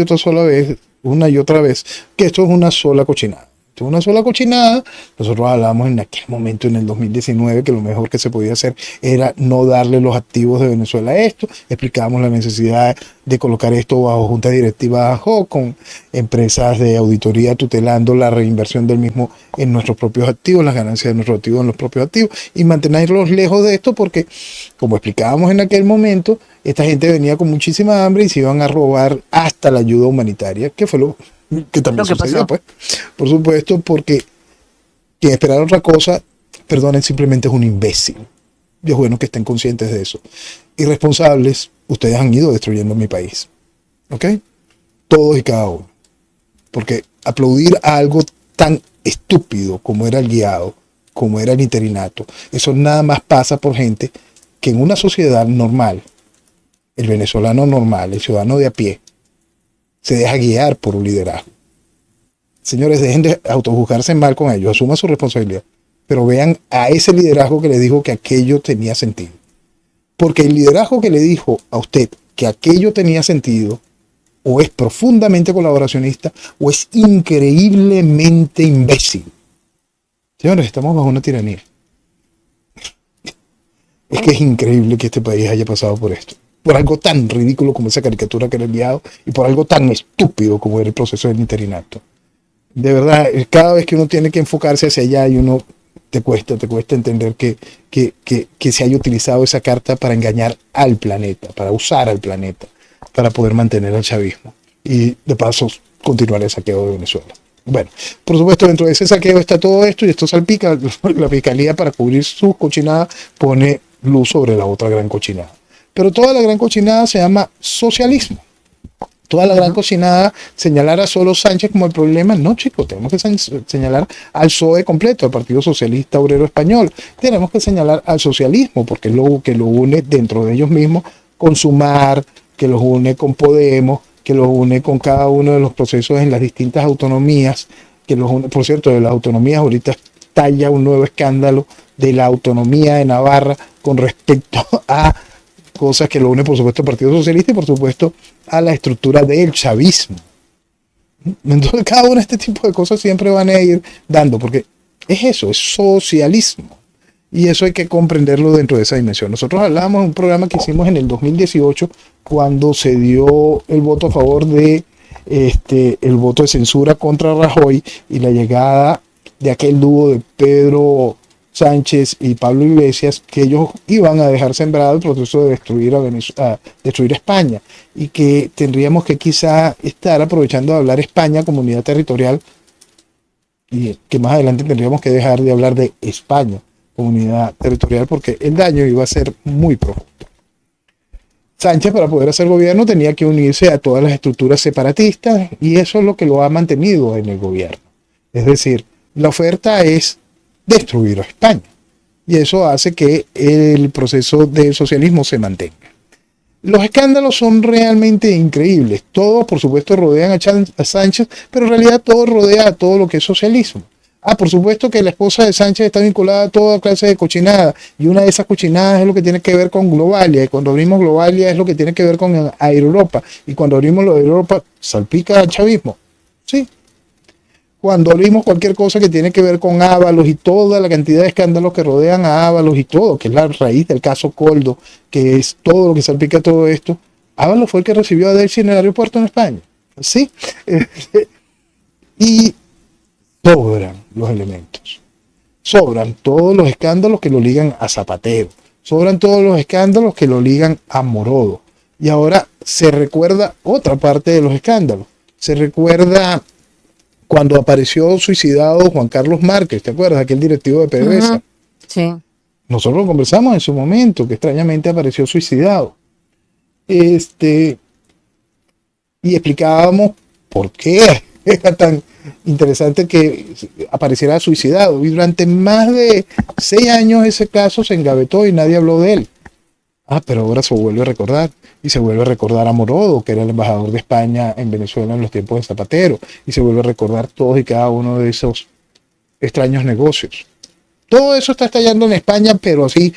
y otra vez, que esto es una sola cochinada. Esto es una sola cochinada. Nosotros hablábamos en aquel momento, en el 2019, que lo mejor que se podía hacer era no darle los activos de Venezuela a esto. Explicábamos la necesidad de colocar esto bajo junta directiva ad hoc, con empresas de auditoría tutelando la reinversión del mismo en nuestros propios activos, las ganancias de nuestros activos en los propios activos, y mantenerlos lejos de esto porque, como explicábamos en aquel momento, esta gente venía con muchísima hambre y se iban a robar hasta la ayuda humanitaria, que fue lo que también sucedió, pues. Por supuesto, porque quien esperara otra cosa, perdonen, simplemente es un imbécil. Y es bueno que estén conscientes de eso. Irresponsables, ustedes han ido destruyendo mi país. ¿Ok? Todos y cada uno. Porque aplaudir a algo tan estúpido como era el guiado, como era el interinato, eso nada más pasa por gente que en una sociedad normal, el venezolano normal, el ciudadano de a pie, se deja guiar por un liderazgo. Señores, dejen de autojuzgarse mal con ellos, asuman su responsabilidad, pero vean a ese liderazgo que le dijo que aquello tenía sentido. Porque el liderazgo que le dijo a usted que aquello tenía sentido, o es profundamente colaboracionista, o es increíblemente imbécil. Señores, estamos bajo una tiranía. Es que es increíble que este país haya pasado por esto. Por algo tan ridículo como esa caricatura que era el guiado y por algo tan estúpido como era el proceso del interinato. De verdad, cada vez que uno tiene que enfocarse hacia allá y uno te cuesta entender que se haya utilizado esa carta para engañar al planeta, para usar al planeta, para poder mantener al chavismo. Y de paso, continuar el saqueo de Venezuela. Bueno, por supuesto, dentro de ese saqueo está todo esto y esto salpica. La Fiscalía, para cubrir sus cochinadas, pone luz sobre la otra gran cochinada. Pero toda la gran cochinada se llama socialismo. Toda la gran cochinada, señalar a solo Sánchez como el problema, no, chicos, tenemos que señalar al PSOE completo, al Partido Socialista Obrero Español. Tenemos que señalar al socialismo, porque es lo que lo une dentro de ellos mismos, con Sumar, que los une con Podemos, que los une con cada uno de los procesos en las distintas autonomías, que los une, por cierto, de las autonomías ahorita estalla un nuevo escándalo de la autonomía de Navarra con respecto a cosas que lo une, por supuesto, al Partido Socialista y, por supuesto, a la estructura del chavismo. Entonces, cada uno de este tipo de cosas siempre van a ir dando, porque es eso, es socialismo. Y eso hay que comprenderlo dentro de esa dimensión. Nosotros hablábamos en un programa que hicimos en el 2018, cuando se dio el voto a favor de el voto de censura contra Rajoy y la llegada de aquel dúo de Pedro Sánchez y Pablo Iglesias, que ellos iban a dejar sembrado el proceso de destruir España, y que tendríamos que quizá estar aprovechando de hablar España como unidad territorial, y que más adelante tendríamos que dejar de hablar de España como unidad territorial, porque el daño iba a ser muy profundo. Sánchez, para poder hacer gobierno, tenía que unirse a todas las estructuras separatistas, y eso es lo que lo ha mantenido en el gobierno. Es decir, la oferta es destruir a España, y eso hace que el proceso del socialismo se mantenga. Los escándalos son realmente increíbles. Todos, por supuesto, rodean a Sánchez, pero en realidad todo rodea a todo lo que es socialismo. Por supuesto que la esposa de Sánchez está vinculada a toda clase de cochinada, y una de esas cochinadas es lo que tiene que ver con Globalia, y cuando abrimos Globalia es lo que tiene que ver con Aereuropa, y cuando abrimos lo de Europa salpica al chavismo. Sí. Cuando abrimos cualquier cosa que tiene que ver con Ábalos y toda la cantidad de escándalos que rodean a Ábalos y todo, que es la raíz del caso Coldo, que es todo lo que salpica todo esto, Ábalos fue el que recibió a Delcy en el aeropuerto en España. ¿Sí? Y sobran los elementos. Sobran todos los escándalos que lo ligan a Zapatero. Sobran todos los escándalos que lo ligan a Morodo. Y ahora se recuerda otra parte de los escándalos. Se recuerda cuando apareció suicidado Juan Carlos Márquez, ¿te acuerdas? Aquel directivo de PDVSA. Sí. Nosotros lo conversamos en su momento, que extrañamente apareció suicidado. Y explicábamos por qué era tan interesante que apareciera suicidado. Y durante más de 6 años ese caso se engavetó y nadie habló de él. Pero ahora se vuelve a recordar. Y se vuelve a recordar a Morodo, que era el embajador de España en Venezuela en los tiempos de Zapatero. Y se vuelve a recordar todos y cada uno de esos extraños negocios. Todo eso está estallando en España, pero así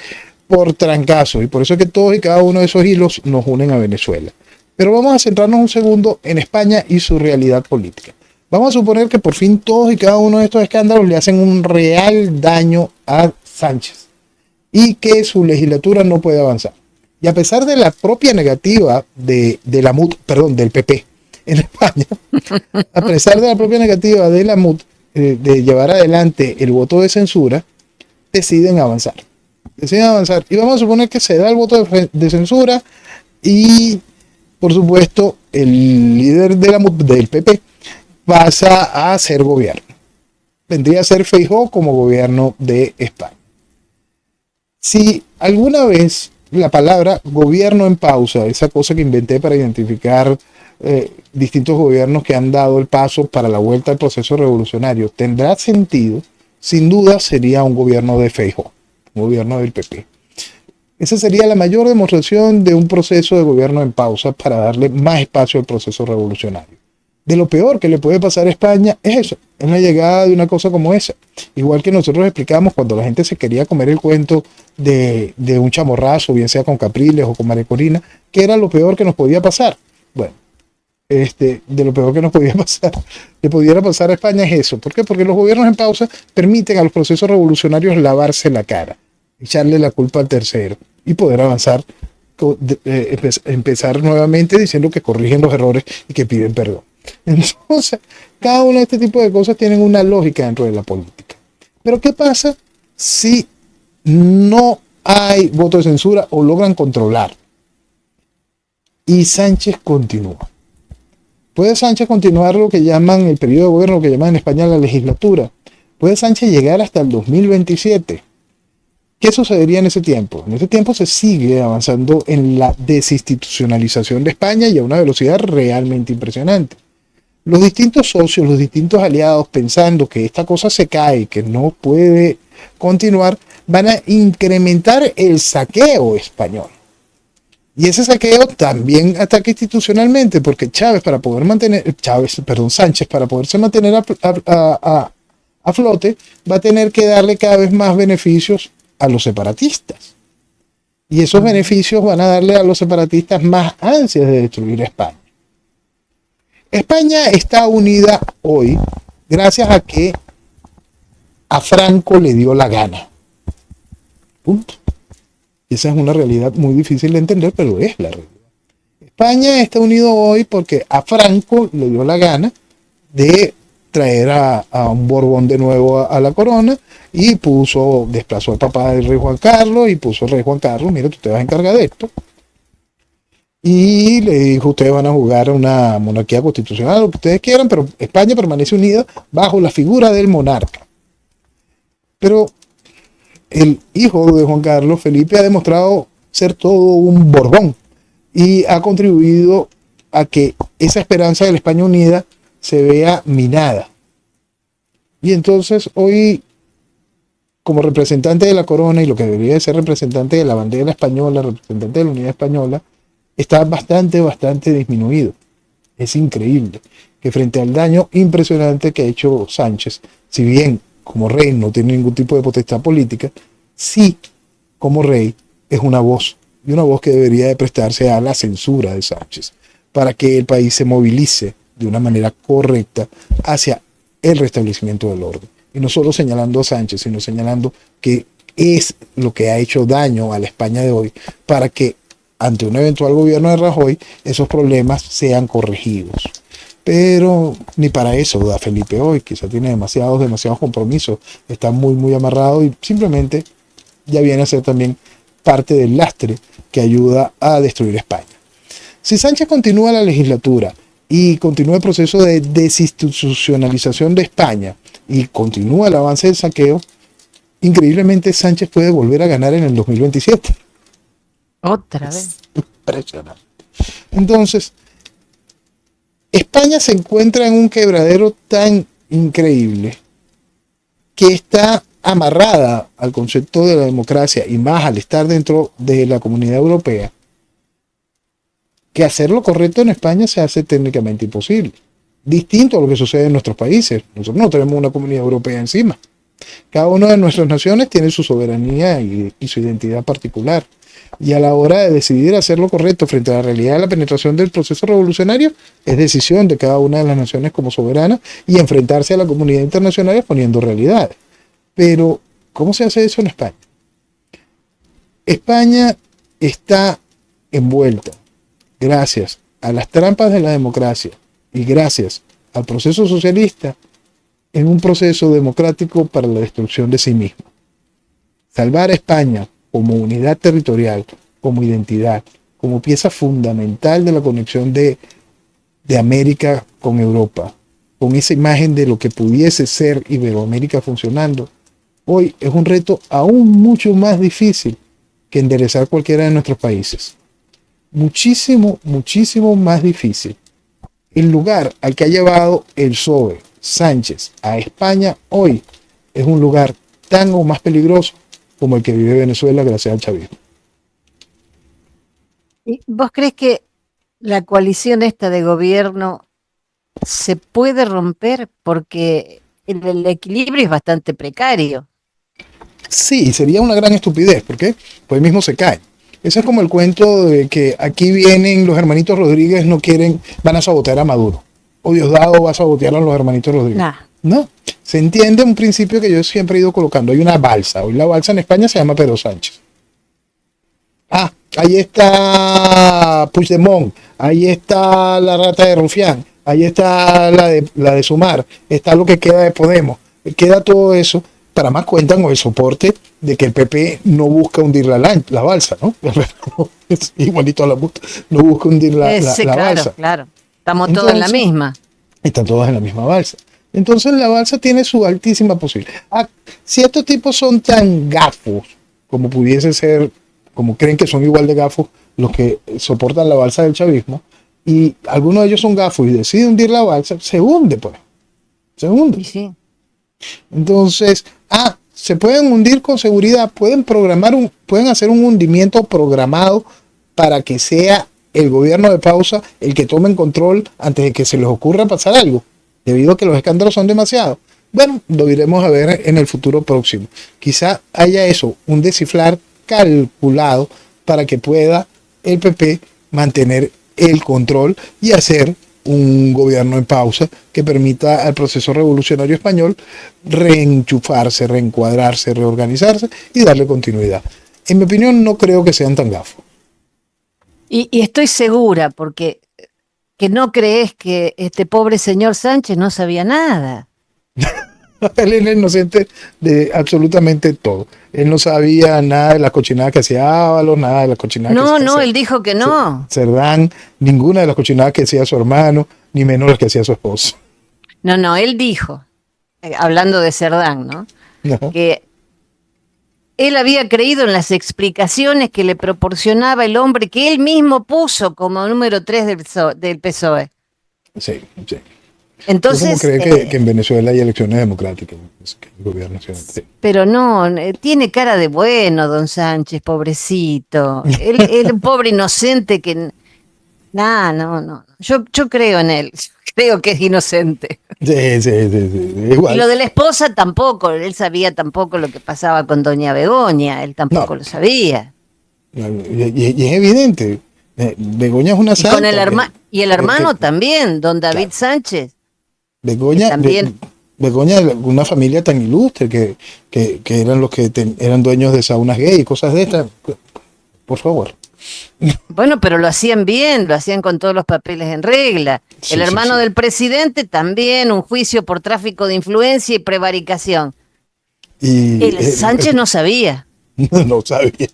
por trancazo. Y por eso es que todos y cada uno de esos hilos nos unen a Venezuela. Pero vamos a centrarnos un segundo en España y su realidad política. Vamos a suponer que por fin todos y cada uno de estos escándalos le hacen un real daño a Sánchez y que su legislatura no puede avanzar. Y a pesar de la propia negativa del PP en España, a pesar de la propia negativa de la MUD de llevar adelante el voto de censura, deciden avanzar. Y vamos a suponer que se da el voto de censura y, por supuesto, el líder de la MUD del PP pasa a ser gobierno. Vendría a ser Feijóo como gobierno de España. Si alguna vez la palabra gobierno en pausa, esa cosa que inventé para identificar distintos gobiernos que han dado el paso para la vuelta al proceso revolucionario, tendrá sentido, sin duda sería un gobierno de Feijóo, un gobierno del PP. Esa sería la mayor demostración de un proceso de gobierno en pausa para darle más espacio al proceso revolucionario. De lo peor que le puede pasar a España es eso, es la llegada de una cosa como esa. Igual que nosotros explicamos cuando la gente se quería comer el cuento de un chamorrazo, bien sea con Capriles o con María Corina, que era lo peor que nos podía pasar. Bueno, de lo peor que nos podía pasar, le pudiera pasar a España es eso. ¿Por qué? Porque los gobiernos en pausa permiten a los procesos revolucionarios lavarse la cara, echarle la culpa al tercero y poder avanzar, empezar nuevamente diciendo que corrigen los errores y que piden perdón. Entonces, cada uno de este tipo de cosas tienen una lógica dentro de la política. Pero ¿qué pasa si no hay voto de censura o logran controlar? Y Sánchez continúa. ¿Puede Sánchez continuar lo que llaman el periodo de gobierno, lo que llaman en España la legislatura? ¿Puede Sánchez llegar hasta el 2027? ¿Qué sucedería en ese tiempo? En ese tiempo se sigue avanzando en la desinstitucionalización de España y a una velocidad realmente impresionante. Los distintos socios, los distintos aliados, pensando que esta cosa se cae, que no puede continuar, van a incrementar el saqueo español. Y ese saqueo también ataca institucionalmente, porque Sánchez, para poderse mantener a flote, va a tener que darle cada vez más beneficios a los separatistas. Y esos beneficios van a darle a los separatistas más ansias de destruir España. España está unida hoy gracias a que a Franco le dio la gana. Punto. Esa es una realidad muy difícil de entender, pero es la realidad. España está unido hoy porque a Franco le dio la gana de traer a un Borbón de nuevo a la corona y desplazó al papá del rey Juan Carlos y puso al rey Juan Carlos, mira, tú te vas a encargar de esto. Y le dijo, ustedes van a jugar a una monarquía constitucional, lo que ustedes quieran, pero España permanece unida bajo la figura del monarca. Pero el hijo de Juan Carlos, Felipe, ha demostrado ser todo un Borbón y ha contribuido a que esa esperanza de la España unida se vea minada. Y entonces hoy, como representante de la corona y lo que debería de ser representante de la bandera española, representante de la unidad española, está bastante disminuido. Es increíble que frente al daño impresionante que ha hecho Sánchez, si bien como rey no tiene ningún tipo de potestad política, sí, como rey, es una voz, y una voz que debería de prestarse a la censura de Sánchez, para que el país se movilice de una manera correcta hacia el restablecimiento del orden. Y no solo señalando a Sánchez, sino señalando que es lo que ha hecho daño a la España de hoy, para que ante un eventual gobierno de Rajoy, esos problemas sean corregidos. Pero ni para eso da Felipe hoy, quizá tiene demasiados compromisos, está muy amarrado y simplemente ya viene a ser también parte del lastre que ayuda a destruir España. Si Sánchez continúa la legislatura y continúa el proceso de desinstitucionalización de España y continúa el avance del saqueo, increíblemente Sánchez puede volver a ganar en el 2027. Otra vez. Impresionante. Entonces, España se encuentra en un quebradero tan increíble que está amarrada al concepto de la democracia y más al estar dentro de la Comunidad Europea, que hacer lo correcto en España se hace técnicamente imposible. Distinto a lo que sucede en nuestros países. Nosotros no tenemos una Comunidad Europea encima. Cada una de nuestras naciones tiene su soberanía y su identidad particular. Y a la hora de decidir hacer lo correcto frente a la realidad de la penetración del proceso revolucionario, es decisión de cada una de las naciones como soberana y enfrentarse a la comunidad internacional exponiendo realidades. Pero, ¿cómo se hace eso en España? España está envuelta, gracias a las trampas de la democracia y gracias al proceso socialista, en un proceso democrático para la destrucción de sí mismo. Salvar a España como unidad territorial, como identidad, como pieza fundamental de la conexión de América con Europa, con esa imagen de lo que pudiese ser Iberoamérica funcionando, hoy es un reto aún mucho más difícil que enderezar cualquiera de nuestros países. Muchísimo más difícil. El lugar al que ha llevado el PSOE, Sánchez, a España hoy es un lugar tan o más peligroso como el que vive Venezuela gracias al chavismo. ¿Y vos crees que la coalición esta de gobierno se puede romper? Porque el equilibrio es bastante precario. Sí, sería una gran estupidez, porque pues mismo se cae. Ese es como el cuento de que aquí vienen los hermanitos Rodríguez, van a sabotear a Maduro. O Diosdado va a sabotear a los hermanitos Rodríguez. Nah. No, se entiende un principio que yo siempre he ido colocando. Hay una balsa. Hoy la balsa en España se llama Pedro Sánchez. Ah, ahí está Puigdemont, ahí está la rata de Rufián, ahí está la de Sumar, está lo que queda de Podemos. Queda todo eso, para más cuentan con el soporte de que el PP no busca hundir la balsa, ¿no? Es igualito a la puta, no busca hundir la balsa. Claro, estamos todos en la misma. Están todos en la misma balsa. Entonces la balsa tiene su altísima posibilidad. Si estos tipos son tan gafos como pudiese ser, como creen que son igual de gafos los que soportan la balsa del chavismo, y algunos de ellos son gafos y deciden hundir la balsa, se hunde, pues. Se hunde. Sí. Entonces, se pueden hundir con seguridad, pueden hacer un hundimiento programado para que sea el gobierno de pausa el que tome en control antes de que se les ocurra pasar algo, debido a que los escándalos son demasiados. Bueno, lo iremos a ver en el futuro próximo. Quizá haya eso, un descifrar calculado para que pueda el PP mantener el control y hacer un gobierno en pausa que permita al proceso revolucionario español reenchufarse, reencuadrarse, reorganizarse y darle continuidad. En mi opinión, no creo que sean tan gafos. Y estoy segura, porque que no crees que este pobre señor Sánchez no sabía nada. Él era inocente de absolutamente todo. Él no sabía nada de las cochinadas que hacía Ábalos, nada de las cochinadas que hacía No, él dijo que no. Cerdán, ninguna de las cochinadas que hacía su hermano, ni menos las que hacía su esposo. No, él dijo, hablando de Cerdán, ¿no? Ajá. Que él había creído en las explicaciones que le proporcionaba el hombre que él mismo puso como número 3 del PSOE. Sí, sí. Entonces, ¿Cómo cree que en Venezuela hay elecciones democráticas? Que el gobierno nacional, sí. pero no, tiene cara de bueno, don Sánchez, pobrecito. Él un pobre inocente que... No. Yo creo en él. Creo que es inocente. Sí. Igual. Y lo de la esposa tampoco. Él sabía tampoco lo que pasaba con doña Begoña. Él tampoco lo sabía. Y es evidente. Begoña es una Y santa. con el hermano también, don David Claro. Sánchez. Begoña, También. Begoña, una familia tan ilustre que eran los que eran dueños de saunas gay y cosas de estas. Por favor. Bueno, pero lo hacían bien, lo hacían con todos los papeles en regla. Sí, El hermano sí. del presidente también, un juicio por tráfico de influencia y prevaricación. Y Sánchez no sabía. no sabía.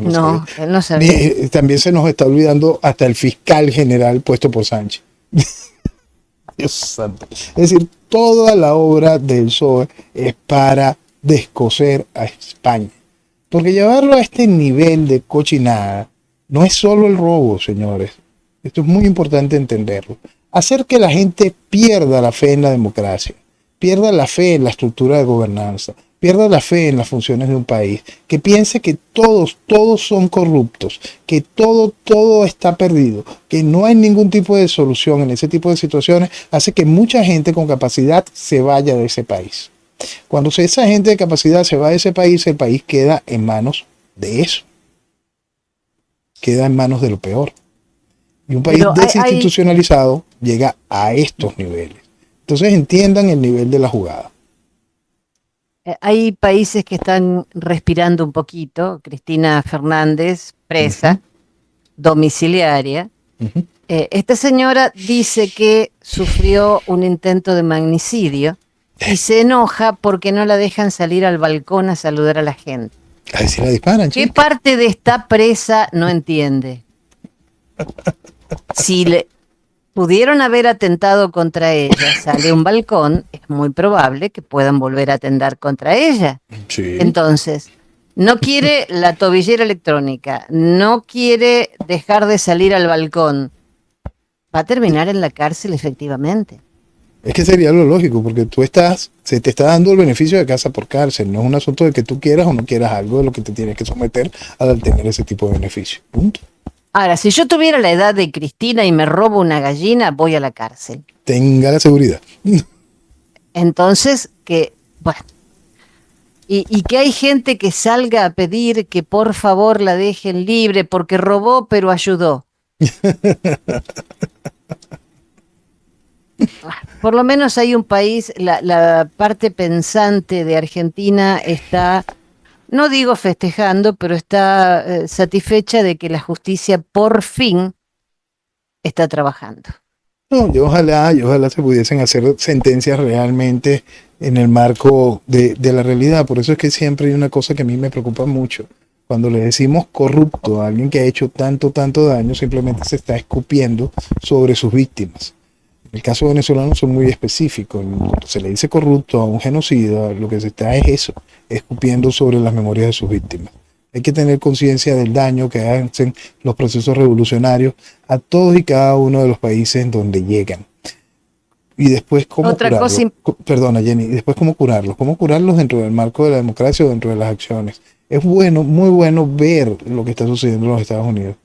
No, él no sabía. También se nos está olvidando hasta el fiscal general puesto por Sánchez. Dios santo. Es decir, toda la obra del PSOE es para descoser a España. Porque llevarlo a este nivel de cochinada no es solo el robo, señores. Esto es muy importante entenderlo. Hacer que la gente pierda la fe en la democracia, pierda la fe en la estructura de gobernanza, pierda la fe en las funciones de un país, que piense que todos son corruptos, que todo está perdido, que no hay ningún tipo de solución en ese tipo de situaciones, hace que mucha gente con capacidad se vaya de ese país. Cuando esa gente de capacidad se va de ese país, el país queda en manos de eso. Queda en manos de lo peor. Y un país Pero desinstitucionalizado llega a estos niveles. Entonces entiendan el nivel de la jugada. Hay países que están respirando un poquito. Cristina Fernández, presa, domiciliaria. Esta señora dice que sufrió un intento de magnicidio y se enoja porque no la dejan salir al balcón a saludar a la gente. A ver si la disparan, ¿Qué chica. parte de esta presa no entiende? Si le pudieron haber atentado contra ella, sale a un balcón, es muy probable que puedan volver a atentar contra ella. Sí. Entonces, no quiere la tobillera electrónica, no quiere dejar de salir al balcón. Va a terminar en la cárcel efectivamente. Es que sería lo lógico, porque se te está dando el beneficio de casa por cárcel. No es un asunto de que tú quieras o no quieras algo de lo que te tienes que someter al tener ese tipo de beneficio. Punto. Ahora, si yo tuviera la edad de Cristina y me robo una gallina, voy a la cárcel. Tenga la seguridad. Entonces, bueno, y que hay gente que salga a pedir que por favor la dejen libre porque robó pero ayudó. Por lo menos hay un país, la parte pensante de Argentina está, no digo festejando, pero está satisfecha de que la justicia por fin está trabajando. No, y ojalá se pudiesen hacer sentencias realmente en el marco de la realidad. Por eso es que siempre hay una cosa que a mí me preocupa mucho. Cuando le decimos corrupto a alguien que ha hecho tanto daño, simplemente se está escupiendo sobre sus víctimas. En el caso venezolano son muy específicos. Cuando se le dice corrupto a un genocida, lo que se está es eso, escupiendo sobre las memorias de sus víctimas. Hay que tener conciencia del daño que hacen los procesos revolucionarios a todos y cada uno de los países en donde llegan. Y después cómo curarlos. Perdona, Jenny, y después cómo curarlos dentro del marco de la democracia o dentro de las acciones. Es bueno, muy bueno ver lo que está sucediendo en los Estados Unidos.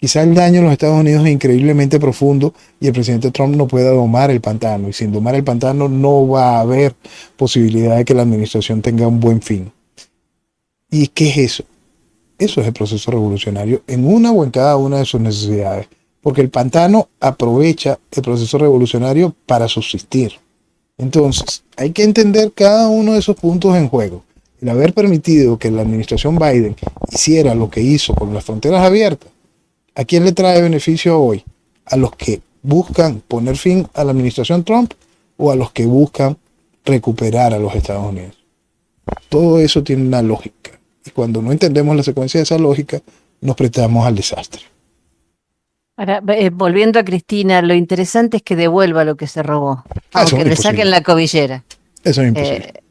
Quizá el daño en los Estados Unidos es increíblemente profundo y el presidente Trump no pueda domar el pantano. Y sin domar el pantano no va a haber posibilidad de que la administración tenga un buen fin. ¿Y qué es eso? Eso es el proceso revolucionario en una o en cada una de sus necesidades. Porque el pantano aprovecha el proceso revolucionario para subsistir. Entonces, hay que entender cada uno de esos puntos en juego. El haber permitido que la administración Biden hiciera lo que hizo con las fronteras abiertas, ¿a quién le trae beneficio hoy? ¿A los que buscan poner fin a la administración Trump o a los que buscan recuperar a los Estados Unidos? Todo eso tiene una lógica. Y cuando no entendemos la secuencia de esa lógica, nos prestamos al desastre. Ahora, volviendo a Cristina, lo interesante es que devuelva lo que se robó, Eso aunque es le saquen imposible. la cobillera. Eso es imposible.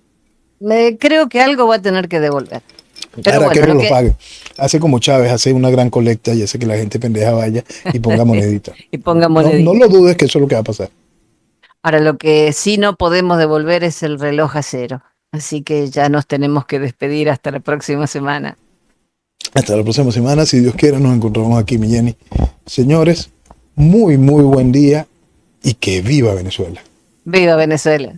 Creo que algo va a tener que devolver. Pero Ahora bueno, que lo pague. Hace como Chávez, hace una gran colecta y hace que la gente pendeja vaya y ponga monedita. y ponga No, monedita. no lo dudes que eso es lo que va a pasar. Ahora, lo que sí no podemos devolver es el reloj a cero. Así que ya nos tenemos que despedir hasta la próxima semana. Hasta la próxima semana, si Dios quiere, nos encontramos aquí, mi Jenny. Señores, muy, muy buen día y que viva Venezuela. ¡Viva Venezuela!